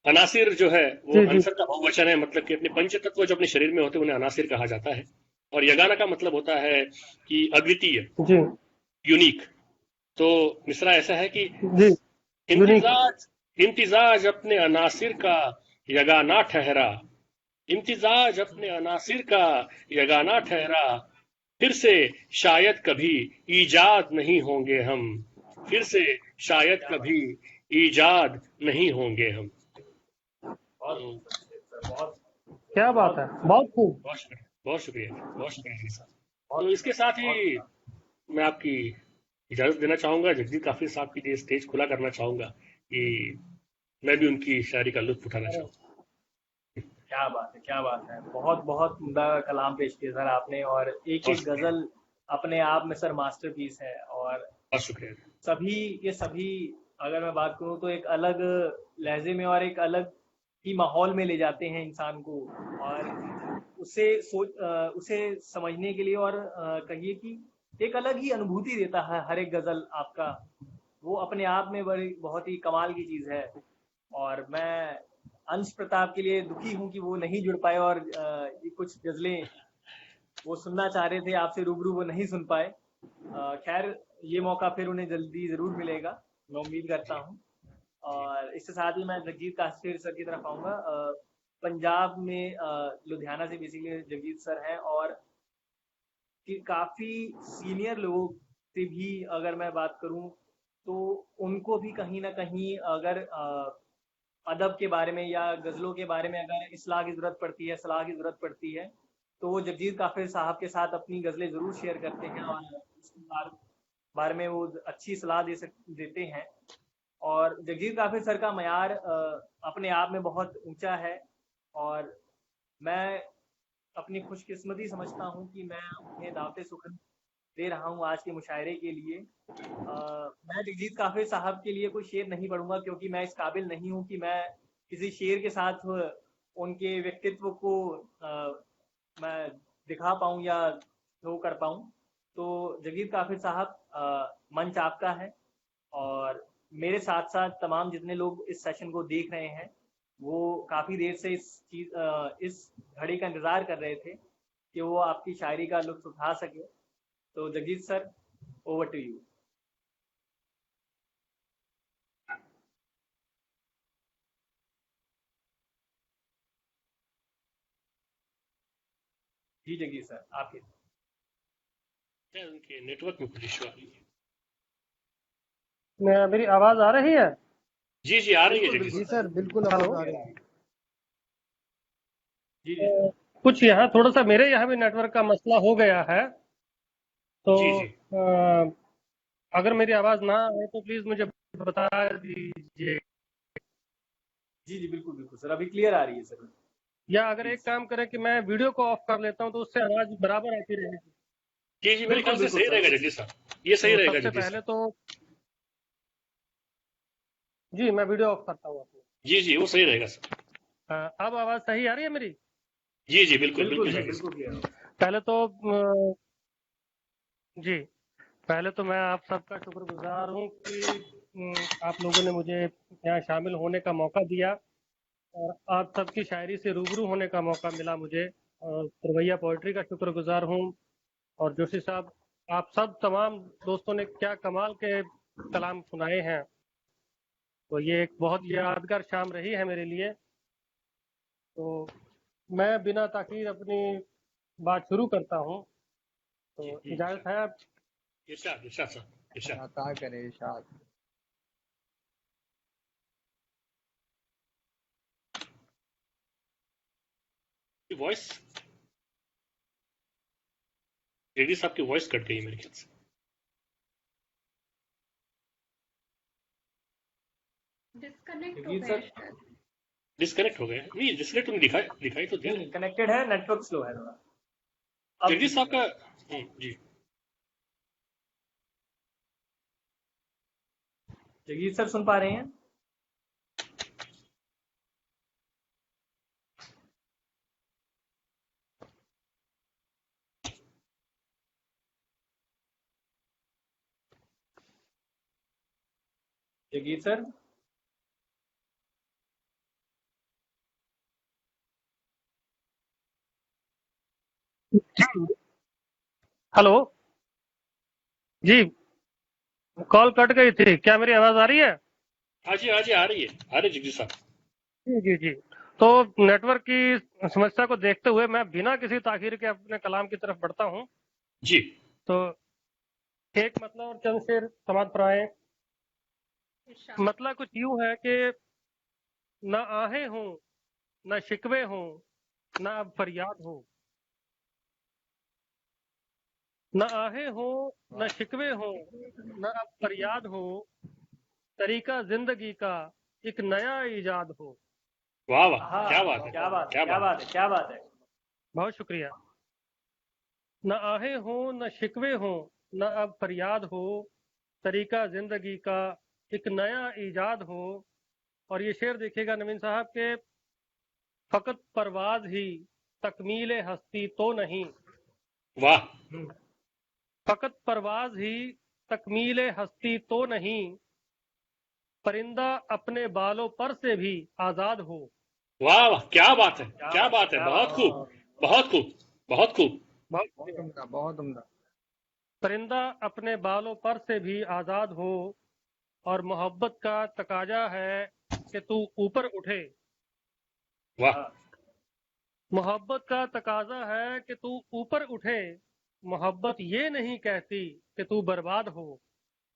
अनासिर जो है वो जी जी अंसर का बहुवचन है, मतलब कि अपने पंच तत्व जो अपने शरीर में होते हैं उन्हें अनासिर कहा जाता है। और यगाना का मतलब होता है कि अद्वितीय, जी यूनिक। तो मिसरा ऐसा है कि जी। यूनिक। इम्तिजाज इम्तिजाज अपने अनासिर का यगाना ठहरा, इम्तिजाज अपने अनासिर का यगाना ठहरा, फिर से शायद कभी ईजाद नहीं होंगे हम, फिर से शायद कभी ईजाद नहीं होंगे हम। बहुत बहुत क्या बात है, बहुत खूब। बहुत शुक्रिया, बहुत शुक्रिया, बहुत शुक्रिया जी साहब। तो बहुत इसके साथ ही मैं आपकी इजाजत देना चाहूंगा, जगदीप काफिर साहब के लिए स्टेज खुला करना चाहूंगा कि मैं भी उनकी शायरी का लुत्फ उठाना अरे चाहूंगा। क्या बात है, क्या बात है। बहुत बहुत उम्दा कलाम पेश किया सर आपने, और एक बहुत एक शुक्रिया, गजल अपने आप में सर मास्टरपीस है। और बहुत शुक्रिया। सभी के सभी, अगर मैं बात करूं तो एक अलग लहजे में और एक अलग ही माहौल में ले जाते हैं इंसान को, और उसे समझने के लिए, और कहिए कि एक अलग ही अनुभूति देता है हर एक गजल आपका। वो अपने आप में बड़ी बहुत ही कमाल की चीज है। और मैं अंश प्रताप के लिए दुखी हूं कि वो नहीं जुड़ पाए, और ये कुछ गजलें वो सुनना चाह रहे थे आपसे रूबरू, वो नहीं सुन पाए। खैर, ये मौका फिर उन्हें जल्दी जरूर मिलेगा, मैं उम्मीद करता हूँ। और इसके साथ ही मैं जगजीत काफिर सर की तरफ आऊंगा। पंजाब में लुधियाना से बेसिकली जगजीत सर हैं, और कि काफी सीनियर लोगों से भी अगर मैं बात करूं तो उनको भी कहीं ना कहीं अगर अदब के बारे में या गजलों के बारे में अगर इस्लाह की जरूरत पड़ती है, सलाह की जरूरत पड़ती है, तो वो जगजीत काफिर साहब के साथ अपनी गजलें जरूर शेयर करते हैं, और उसके बारे में वो अच्छी सलाह देते हैं। और जगजीत काफिर सर का मयार अपने आप में बहुत ऊंचा है। और मैं अपनी खुशकिस्मती समझता हूँ कि मैं उन्हें दावते सुखन दे रहा हूँ आज के मुशायरे के लिए। मैं जगजीत काफिर साहब के लिए कोई शेर नहीं पढ़ूंगा, क्योंकि मैं इस काबिल नहीं हूँ कि मैं किसी शेर के साथ उनके व्यक्तित्व को मैं दिखा पाऊँ या शो कर पाऊँ। तो जगजीत काफिर साहब, मंच आपका है। और मेरे साथ साथ तमाम जितने लोग इस सेशन को देख रहे हैं, वो काफी देर से इस घड़ी का इंतजार कर रहे थे कि वो आपकी शायरी का लुत्फ उठा सके। तो Jagjit sir, over to you. जी जगदीश सर आपके। क्या उनके नेटवर्क में कुछ इशू आ रही है? मेरी आवाज आ रही है? जी जी, आ रही है बिल्कुल जगदीश जी सर। सर बिल्कुल हेलो। आवाज आ रही है। जी जी सर। कुछ यहाँ थोड़ा सा मेरे यहाँ भी नेटवर्क का मसला हो गया है, तो जी जी अगर मेरी आवाज ना आए तो प्लीज मुझे बता दीजिए, जी जी बिल्कुल बिल्कुल सर, अभी क्लियर आ रही है सर। या अगर एक काम करें कि मैं वीडियो को ऑफ कर लेता हूँ तो उससे आवाज बराबर आती रहेगी। जी जी, मेरे बिल्कुल ख्याल से बिल्कुल सही सर। रहेगा जगदीश सर, ये सही तो रहेगा सबसे जगदीश पहले सर। तो जी मैं वीडियो ऑफ करता हूँ अपनी। जी जी, वो सही रहेगा सर। अब आवाज सही आ रही है मेरी? जी जी, बिल्कुल बिल्कुल बिल्कुल सर जगदीश बिल्कुल सर। क्लियर। पहले तो जी पहले तो मैं आप सबका शुक्रगुजार हूँ कि आप लोगों ने मुझे यहाँ शामिल होने का मौका दिया और आप सबकी शायरी से रूबरू होने का मौका मिला मुझे, और पुरवैया पोइट्री का शुक्रगुजार हूँ। और जोशी साहब, आप सब तमाम दोस्तों ने क्या कमाल के कलाम सुनाए हैं, तो ये एक बहुत यादगार शाम रही है मेरे लिए। तो मैं बिना ताखीर अपनी बात शुरू करता हूँ, तो जी, इजाजत है आप? इरशाद इरशाद सर, इरशाद। अता करे इरशाद। वॉइस जगदीश साहब की वॉइस कट गई मेरे ख्याल से। डिस्कनेक्ट हो जगदीश गए सर शायद। डिस्कनेक्ट हो गए? नहीं, डिस्कनेक्ट नहीं दिखाई दिखाई तो दे नहीं रहे। नहीं कनेक्टेड है, नेटवर्क स्लो है थोड़ा। अब जगदीश ठीक साहब है। का जी जगदीश सर सुन पा रहे हैं? जगदीश सर हेलो जी, कॉल कट गई थी, क्या मेरी आवाज आ रही है? हाँ जी, हाँ जी, आ रही है, आ रही है जगदीश साहब। जी जी जी। तो नेटवर्क की समस्या को देखते हुए मैं बिना किसी ताखीर के अपने कलाम की तरफ बढ़ता हूँ। जी तो एक मतलब और चंद शेर समाज पर आए। इरशाद। मतलब कुछ यूं है कि न आहें हों, न शिकवे हों, न अब फरियाद हो। न आहें हों, न शिकवे हों, न अब फरियाद हो। तरीका जिंदगी का एक नया इजाद हो। वाह वाह, हाँ क्या बात है, क्या बात है, क्या क्या बात बात है, क्या बात है। बहुत शुक्रिया। न आहें हों, न शिकवे हों, न अब फरियाद हो। तरीका जिंदगी का एक नया इजाद हो। और ये शेर देखिएगा नवीन साहब के, फकत परवाज ही तकमील हस्ती तो नहीं। है। वाह फकत परवाज ही तकमील हस्ती तो नहीं। परिंदा अपने बालों पर से भी आजाद हो। वाह वाह, क्या बात है, क्या क्या बात है, बात है, क्या बात बहुत है। खूब, बहुत खूब, बहुत खूब। बहुत बहुत शुक्रिया। उम्दा, बहुत उम्दा। परिंदा अपने बालों पर से भी आजाद हो, और मोहब्बत का तकाजा है कि तू ऊपर उठे। वाह हाँ, मोहब्बत का तकाजा है कि तू ऊपर उठे। मोहब्बत ये नहीं कहती कि तू बर्बाद हो।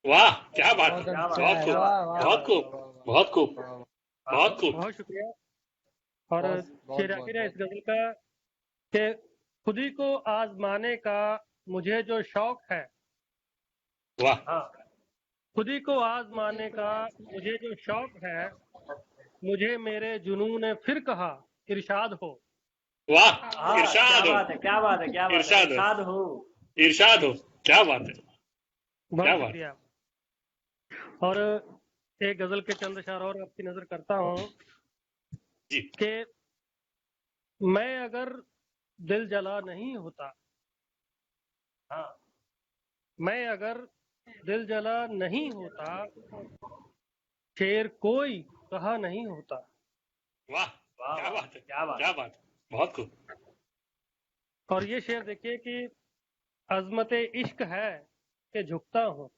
वाह, क्या बात है, बहुत क्या बात अच्छा है, बहुत है, खूब, क्या बात वाह है, वाह क्या बहुत बात है। वाह खूब, वाह वाह बहुत खूब, वाह वाह। हाँ, बहुत खूब। बहुत शुक्रिया। और बहुत बहुत शेर बहुत आखिर है इस बहुत। गजल का कि खुदी को आजमाने का मुझे जो शौक है। वाह हाँ, खुदी को आजमाने का मुझे जो शौक है। मुझे मेरे जुनून ने फिर कहा इरशाद हो। वाह, हाँ, क्या इरशाद हो, बात है, क्या बात है, क्या बात है, इरशाद हो, इरशाद हो। इरशाद हो, क्या बात है, बहुत क्या बात है। शुक्रिया। और एक गजल के चंद अशार और आपकी नजर करता हूँ जी कि मैं अगर दिल जला नहीं होता। हाँ, मैं अगर दिल जला नहीं होता। शेर कोई कहा नहीं होता। वाह, वाह क्या वाह, बात है, क्या बात क्या है। बात है, बहुत खूब। और ये शेर देखिए कि अजमत इश्क है कि झुकता हूँ।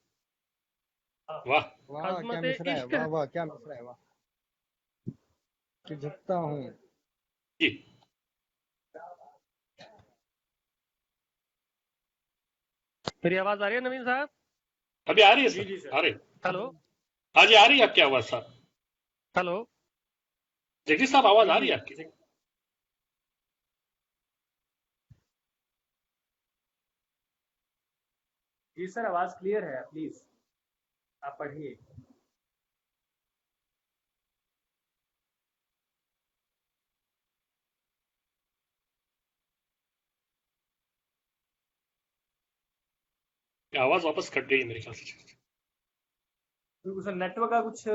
हाँ, वाह वाह क्या अजमत मिसरा है, इश्क वाह है। वाह क्या मिसरा है, वाह। कि झुकता हूँ। जी मेरी आवाज आ रही है नवीन साहब? अभी आ रही है जी जी सर, सर। आ रही। हेलो हाँ जी, आ रही है आपकी आवाज साहब। हेलो। जगदीश साहब, आवाज जी आ जी रही है आपकी? जी सर, आवाज क्लियर है, प्लीज आप पढ़िए। आवाज वापस कट गई है मेरे ख्याल से। बिल्कुल सर, नेटवर्क का कुछ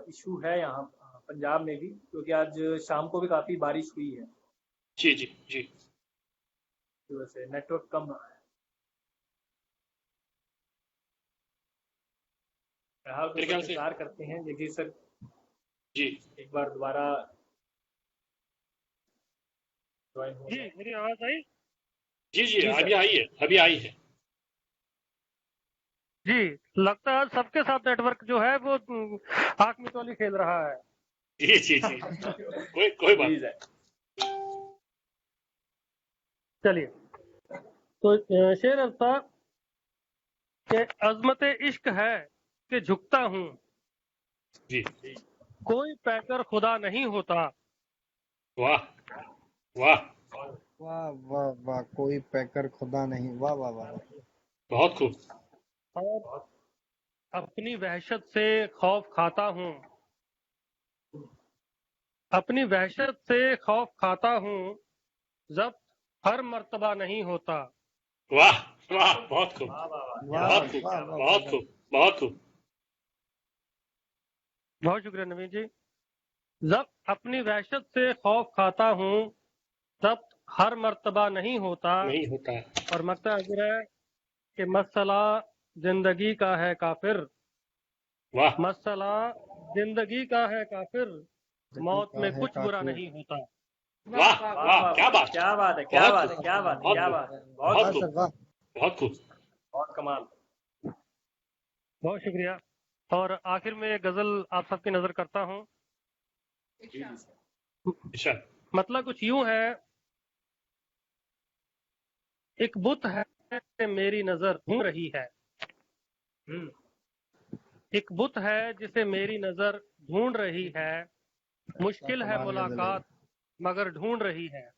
इशू है यहाँ पंजाब में भी, क्योंकि आज शाम को भी काफी बारिश हुई है, जी जी जी। तो वैसे नेटवर्क कम रहा है। फिलहाल मेरे कुछ ख्याल वक्त से इंतजार करते हैं जगदीश सर जी एक बार दोबारा ज्वाइन हो जी जाए। मेरी आवाज आई? जी जी, जी अभी सर। आई है, अभी आई है। जी, लगता है सबके साथ नेटवर्क जो है वो आंख मिचौली खेल रहा है। जी जी जी, कोई बात जी नहीं। सर। चलिए, तो शेर अफ्ता के अजमत इश्क है कि झुकता हूँ, जी, कोई पैकर खुदा नहीं होता। वाह वाह, वाह वाह वाह, कोई पैकर खुदा नहीं, वाह वाह वाह। बहुत खूब। और अपनी वहशत से खौफ खाता हूँ, अपनी वहशत से खौफ खाता हूँ, जब्त हर मर्तबा नहीं होता। वाह वाह, बहुत खूब, वाह वाह वाह, क्या वाह बहुत बात है, खूब, वाह क्या वाह बात बहुत वाह। खूब, बहुत खूब। बहुत शुक्रिया नवीन जी। जब्त अपनी वहशत से खौफ खाता हूँ, जब्त हर मर्तबा नहीं होता। नहीं होता। और मकता अजर है कि मसला जिंदगी का है काफिर, वाह मसला जिंदगी का है काफिर, मौत का में है कुछ बुरा काफिर। नहीं होता। वाह वाह वाह वाह वाह। वाह, वाह क्या वाह, बात है, क्या बात है, क्या बहुत बात खूब, है, क्या बात है, बहुत क्या खूब, बात है, बहुत वाह बहुत खूब, सर वाह। बहुत खूब। बहुत कमाल। बहुत शुक्रिया। और आखिर में एक गजल आप सबकी नजर करता हूँ। जी जी सर। अच्छा, मतलब कुछ यूं है, एक बुत है मेरी नजर ढूंढ रही है, हम्म। एक बुत है जिसे मेरी नजर ढूंढ रही है, क्या मुश्किल है कमाल गजल है। मुलाकात मगर ढूंढ रही है।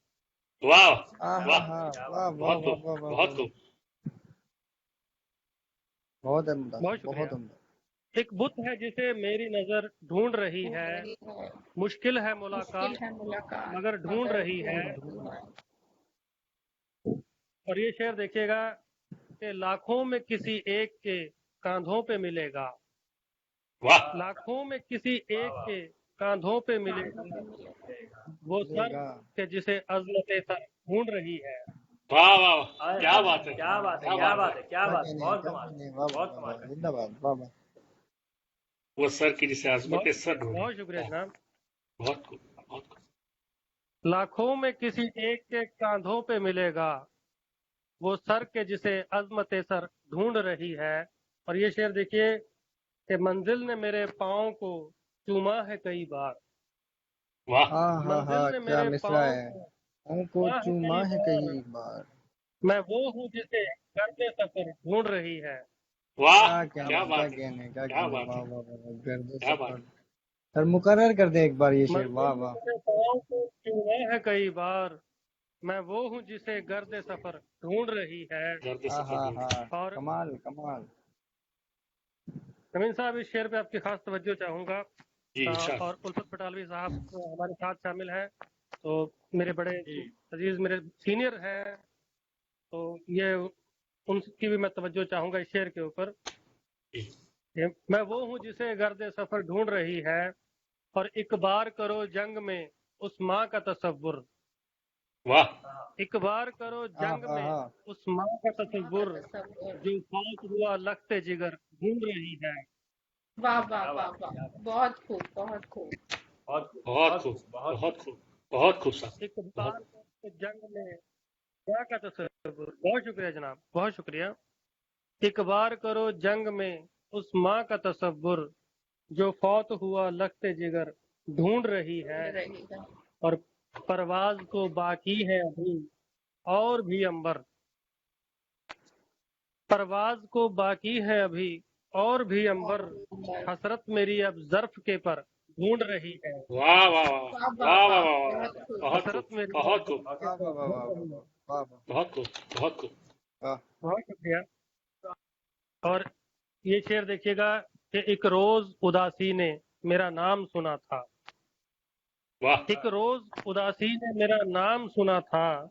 वाह हाँ हाँ वाह, हाँ, क्या वाह बात। वाह बहुत वाह खूब, वाह वाह बहुत वाह। खूब। बहुत उम्दा बहुत सर, बहुत शुक्रिया। उम्दा। एक बुत है जिसे मेरी नजर ढूंढ रही ढूंढ है, रही है, मुश्किल है मुश्किल मुलाकात है मुलाकात मगर ढूंढ मगर रही है। ढूंढ रही है। और ये शेर देखिएगा कि लाखों में किसी एक के कांधों पे मिलेगा, वाह लाखों में किसी वाह एक वाह। के कांधों पे कांधों मिलेगा, पे मिलेगा। वो सर मिलेगा। के जिसे अजमत सर ढूंढ रही है। वाह वाह, आय क्या हाय बात हाय, है, क्या बात है, क्या क्या बात है। बात है, क्या क्या बात है, कहने हैं, बहुत क्या कमाल, कहने हैं, वाह वाह बहुत वाह कमाल वाह, का। जिंदाबाद, वाह वाह। वो सर की जिसे बहुत अजमत सर शुक्रिया, ढूंढ बहुत शुक्रिया रही है। जनाब। बहुत खूब, बहुत खूब। लाखों में किसी एक के कांधों पे मिलेगा, वो सर के जिसे अजमत सर ढूंढ रही है। और ये शेर देखिए कि मंजिल ने मेरे पाँव को चूमा है कई बार, वाह हाँ हाँ मंजिल हाँ, ने क्या मेरे मिसरा पाँव है। को उनको चूमा है चूमा कई है बार, कई बार। मैं वो हूँ जिसे करते सफर ढूंढ रही है। वाह, क्या क्या कहने, क्या बात है, कहने, क्या क्या कहने, बात वाह है, वाह वाह वाह, गर्द क्या बात सफर। है। सर मुकर्रर कर दे एक बार ये शेर, मंजिल वाह ने वाह। मेरे पाँव को चूमा है कई बार, मैं वो हूँ जिसे गर्द सफर ढूंढ रही है। दर्द हाँ सफर हाँ ढूंढ। हाँ, और कमाल कमाल। नवीन साहब, इस शेर पे आपकी खास तवज्जो चाहूंगा। जी अच्छा, और उल्फत पटालवी साहब हमारे साथ शामिल हैं, तो मेरे बड़े जी अजीज, मेरे सीनियर हैं, तो ये उनकी भी मैं तवज्जो चाहूंगा इस शेर के ऊपर। जी मैं वो हूँ जिसे गर्द सफर ढूंढ रही है, और एक बार करो जंग में उस माँ का तसव्वुर, वाह हाँ। एक बार करो हाँ जंग हाँ में हाँ, उस माँ का माँ का तसव्वुर, तसव्वुर। जो फात हुआ लखते जिगर ढूंढ रही है। वाह वाह क्या वाह बात है, वाह, क्या बात है। बहुत खूब बहुत खूब। बहुत खूब, बहुत बहुत खूब, खूब, बहुत खूब। बहुत खूब, बहुत खूब साहब, एक बार बहुत। करो जंग में माँ का तसव्वुर। बहुत शुक्रिया जनाब, बहुत शुक्रिया। एक बार करो जंग में उस माँ का तसव्वुर, जो फौत हुआ लखते जिगर ढूंढ रही है। ढूंढ रही है। और परवाज तो बाकी है अभी और भी अंबर, परवाज को बाकी है अभी और भी अंबर, हसरत मेरी अब ज़र्फ के पर ढूंढ रही है। वाह वाह वाह वाह वाह वाह वाह वाह, वाह, बहुत खूब। बहुत हसरत खूब, मेरी बहुत अब खूब, ज़र्फ वाह के वाह पर वाह वाह ढूंढ रही है। वाह वाह बहुत खूब, बहुत खूब। वाह। बहुत शुक्रिया। और ये शेर देखिएगा कि एक रोज उदासी ने मेरा नाम सुना था, वाह एक रोज उदासी ने मेरा नाम सुना था,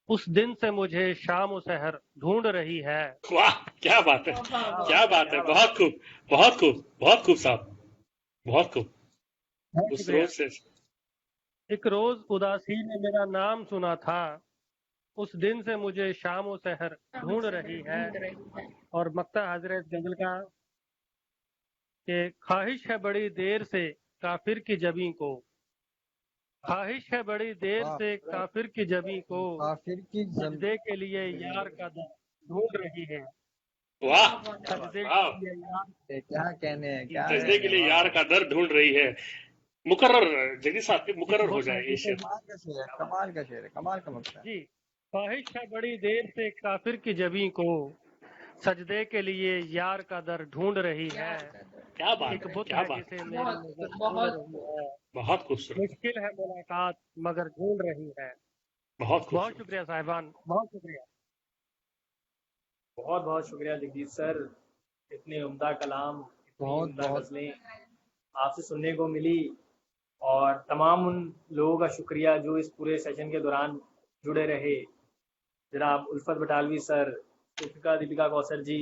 उस दिन से मुझे शाम सहर ढूंढ रही है। वाह, क्या बात है, वाह वाह क्या वाह, क्या बात है, बात है, क्या बात बहुत खूब, बहुत खूब, बहुत खूब साहब, बहुत खूब। बहुत उस शुक्रिया। रोज से एक रोज उदासी ने मेरा नाम सुना था, उस दिन से मुझे शाम सहर शाम ढूंढ से रही है। ढूंढ रही है। और मक्ता हाजिर इस गजल का कि ख्वाहिश है बड़ी देर से काफिर की जबी को, ख्वाहिश है बड़ी देर वाह। से काफिर की जबी को, काफिर की जम सजदे के लिए यार का दर ढूंढ रही है। वाह वाह वाह क्या वाह, बात सजदे वाह, के लिए यार क्या कहने हैं, क्या सजदे के कहने हैं, लिए वाह यार वाह। का दर ढूंढ रही है। मुकर्रर, जगदीश साहब की एक मुकर्रर हो बहुत जाए ये मौजूद है। शेर। कमाल का शेर है, कमाल का शेर है, कमाल का मक्ता है। जी, ख्वाहिश है बड़ी देर से काफिर की जबी को, सजदे के लिए यार का दर ढूंढ रही है। यार का दर क्या ढूंढ बात एक है, बुत रही क्या है है। बात है, जिसे मेरी बहुत नजर खूब, ढूंढ बहुत रही खूब। है। बहुत खूबसूरत, मुश्किल है मुलाकात मगर ढूंढ रही है। बहुत बहुत खूबसूरत। शुक्रिया साहिबान, बहुत शुक्रिया। बहुत बहुत शुक्रिया जगदीश सर, इतने उम्दा कलाम, इतनी बहुत उम्दा बहुत गजलें आपसे सुनने को मिली। और तमाम उन लोगों का शुक्रिया जो इस पूरे सेशन के दौरान जुड़े रहे, जनाब उल्फत बटालवी सर, दीपिका दीपिका कौसर जी,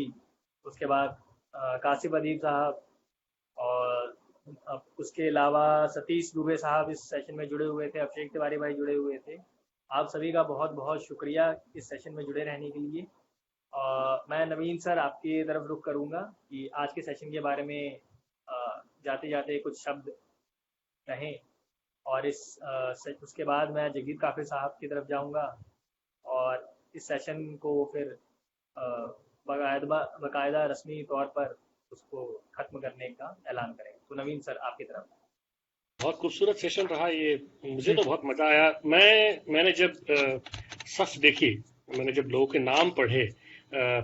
उसके बाद कासिफ अदीब साहब, और अब उसके अलावा सतीश दुबे साहब इस सेशन में जुड़े हुए थे, अभिषेक तिवारी भाई जुड़े हुए थे। आप सभी का बहुत बहुत शुक्रिया इस सेशन में जुड़े रहने के लिए। मैं नवीन सर आपकी तरफ रुख करूंगा कि आज के सेशन के बारे में जाते जाते कुछ शब्द कहें, और उसके बाद मैं जगदीप काफिर साहब की तरफ जाऊंगा और इस सेशन को फिर अ, बाकायदा रस्मी तौर पर उसको ख़त्म करने का ऐलान करेंगे। तो नवीन सर आपकी तरफ। बहुत खूबसूरत सेशन रहा ये, मुझे जी तो बहुत मजा आया। मैंने जब सफ देखी, मैंने जब लोगों के नाम पढ़े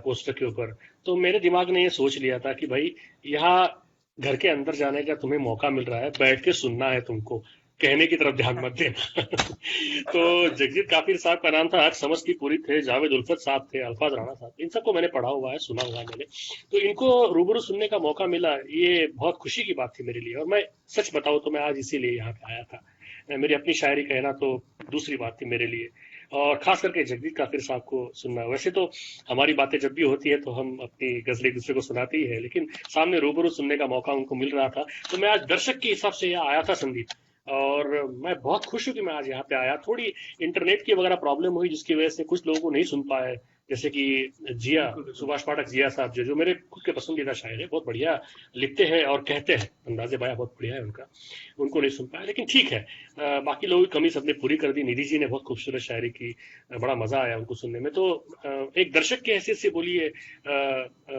पोस्टर के ऊपर, तो मेरे दिमाग ने ये सोच लिया था कि भाई यहाँ घर के अंदर जाने का तुम्हें मौका मिल रहा है, बैठ के सुनना है तुमको, कहने की तरफ ध्यान मत देना। तो जगजीत काफिर साहब का नाम था, हक समझ की पूरी थे, जावेद उल्फत साहब थे, अल्फाज राणा साहब, इन सबको मैंने पढ़ा हुआ है, सुना हुआ है मैंने। तो इनको रूबरू सुनने का मौका मिला, ये बहुत खुशी की बात थी मेरे लिए। और मैं सच बताऊं तो मैं आज इसीलिए यहाँ पे आया था। मेरी अपनी शायरी कहना तो दूसरी बात थी मेरे लिए, और खास करके जगदीप काफिर साहब को सुनना। वैसे तो हमारी बातें जब भी होती है तो हम अपनी गजलें एक दूसरे को सुनाते ही है, लेकिन सामने रूबरू सुनने का मौका उनको मिल रहा था, तो मैं आज दर्शक के हिसाब से यहाँ आया था संदीप। और मैं बहुत खुश हूं कि मैं आज यहाँ पे आया। थोड़ी इंटरनेट की वगैरह प्रॉब्लम हुई जिसकी वजह से कुछ लोगों को नहीं सुन पाए, जैसे कि जिया, बिल्कुल बिल्कुल। सुभाष पाठक जिया साहब, जो जो मेरे खुद के पसंदीदा शायर है, बहुत बढ़िया लिखते हैं और कहते हैं, अंदाजे बयां बहुत बढ़िया है उनका, उनको नहीं सुन पाया, लेकिन ठीक है। बाकी लोगों की कमी सबने पूरी कर दी। निधि जी ने बहुत खूबसूरत शायरी की, बड़ा मजा आया उनको सुनने में। तो एक दर्शक की हैसियत से बोलिए,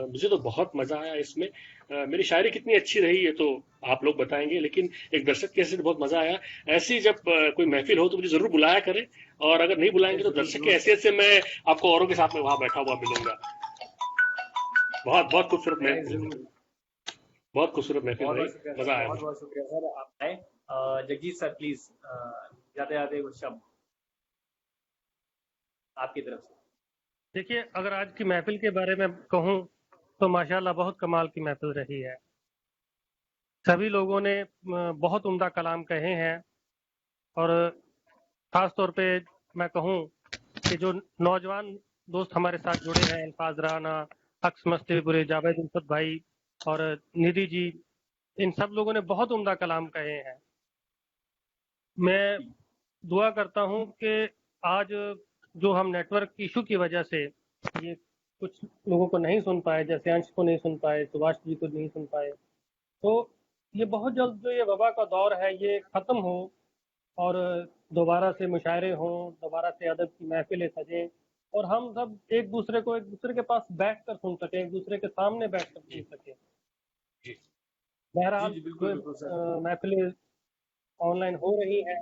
मुझे तो बहुत मजा आया इसमें। मेरी शायरी कितनी अच्छी रही है तो आप लोग बताएंगे, लेकिन एक दर्शक की हैसियत बहुत मजा आया। ऐसी जब कोई महफिल हो तो मुझे जरूर बुलाया करें, और अगर नहीं बुलाएंगे तो जरूर दर्शक की जरूर हैसियत से मैं आपको औरों के साथ में वहां बैठा हुआ मिलूंगा। बहुत बहुत खूबसूरत मैं महफिल, जरूर। बहुत खूबसूरत महफिल बहुत रही, बहुत शुक्रिया सर, मजा आया बहुत मुझे। बहुत शुक्रिया सर, आप आए। जगजीत सर प्लीज जाते जाते कुछ शब्द आपकी तरफ से। देखिए, अगर आज की महफिल के बारे में कहूँ तो माशाल्लाह बहुत कमाल की महफिल रही है। सभी लोगों ने बहुत उम्दा कलाम कहे हैं, और खास तौर पे मैं कहूँ कि जो नौजवान दोस्त हमारे साथ जुड़े हैं, अल्फाज राना, अक्स मस्तीपुरे, जावेद उल्फत भाई और निधि जी, इन सब लोगों ने बहुत उम्दा कलाम कहे हैं। मैं दुआ करता हूँ कि आज जो हम नेटवर्क इशू की वजह से ये कुछ लोगों को नहीं सुन पाए, जैसे अंश को नहीं सुन पाए, सुभाष जी को नहीं सुन पाए, तो ये बहुत जल्द जो ये वबा का दौर है ये ख़त्म हो, और दोबारा से मुशायरे हों, दोबारा से अदब की महफिलें सजें, और हम सब एक दूसरे के पास बैठ कर सुन सकें, एक दूसरे के सामने बैठ कर सुन जी सकें। जी जी बहरहाल जी बिल्कुल जो बिल्कुल सर। महफिलें ऑनलाइन हो रही हैं,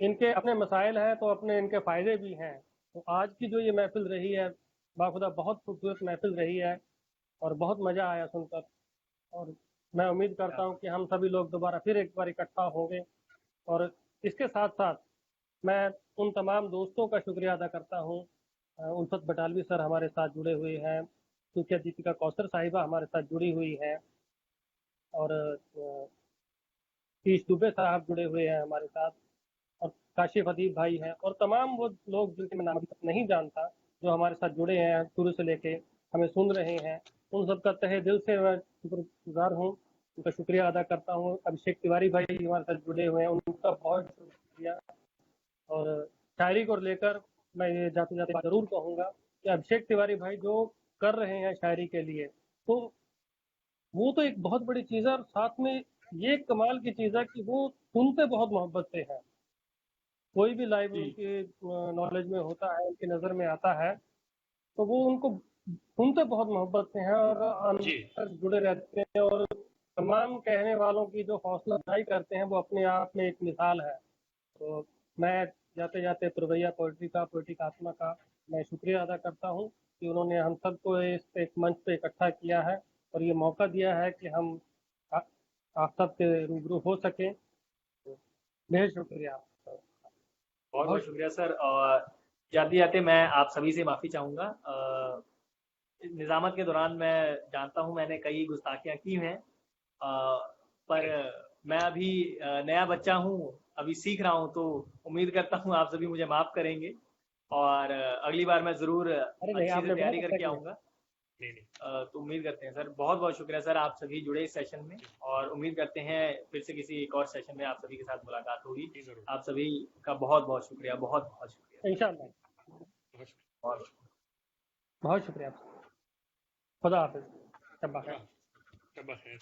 इनके अपने मसाइल हैं तो अपने इनके फ़ायदे भी हैं। तो आज की जो ये महफिल रही है, बाखुदा बहुत खूबसूरत महफिल रही है और बहुत मज़ा आया सुनकर। और मैं उम्मीद करता हूँ कि हम सभी लोग दोबारा फिर एक बार इकट्ठा होंगे। और इसके साथ साथ मैं उन तमाम दोस्तों का शुक्रिया अदा करता हूँ। उल्फत बटालवी सर हमारे साथ जुड़े हुए हैं, सुखिया दीपिका कौसर साहिबा हमारे साथ जुड़ी हुई हैं, और तीश दुबे साहब जुड़े हुए हैं हमारे साथ, और काशिफ अदीब भाई हैं, और तमाम वो लोग जिनके मैं नाम अभी तक नहीं जानता जो हमारे साथ जुड़े हैं शुरू से लेके हमें सुन रहे हैं। उन सबका तहे दिल से मैं शुक्रगुजार हूँ, उनका शुक्रिया अदा करता हूँ। अभिषेक तिवारी भाई हमारे साथ जुड़े हुए हैं, उनका बहुत शुक्रिया। और शायरी को लेकर मैं ये जाते जाते जरूर कहूँगा कि अभिषेक तिवारी भाई जो कर रहे हैं शायरी के लिए, तो वो तो एक बहुत बड़ी चीज़ है। और साथ में ये कमाल की चीज़ है कि वो सुनते बहुत मोहब्बत से हैं। कोई भी लाइव उनके नॉलेज में होता है, उनकी नज़र में आता है, तो वो उनको सुनते बहुत मोहब्बत से हैं और अंदर जुड़े रहते हैं। और तमाम कहने वालों की जो हौसला अफजाई करते हैं वो अपने आप में एक मिसाल है। तो मैं जाते जाते पुरवैया पोएट्री का आत्मा का मैं शुक्रिया अदा करता हूँ कि उन्होंने हम सबको इस एक मंच पे इकट्ठा किया है और ये मौका दिया है कि हम आप सबके रूबरू हो सकें। तो बेहद शुक्रिया। बहुत बहुत शुक्रिया सर। और जाते जाते मैं आप सभी से माफ़ी चाहूँगा। निज़ामत के दौरान मैं जानता हूँ मैंने कई गुस्ताखियाँ की हैं, पर मैं अभी नया बच्चा हूँ, अभी सीख रहा हूँ, तो उम्मीद करता हूँ आप सभी मुझे माफ़ करेंगे और अगली बार मैं ज़रूर अच्छे से तैयारी करके आऊँगा। तो उम्मीद करते हैं सर। बहुत बहुत शुक्रिया सर आप सभी जुड़े इस सेशन में, और उम्मीद करते हैं फिर से किसी एक और सेशन में आप सभी के साथ मुलाकात होगी। आप सभी का बहुत बहुत शुक्रिया, बहुत बहुत शुक्रिया। इंशाअल्लाह बहुत शुक्रिया। खुदा हाफिज़। शब्बा खैर।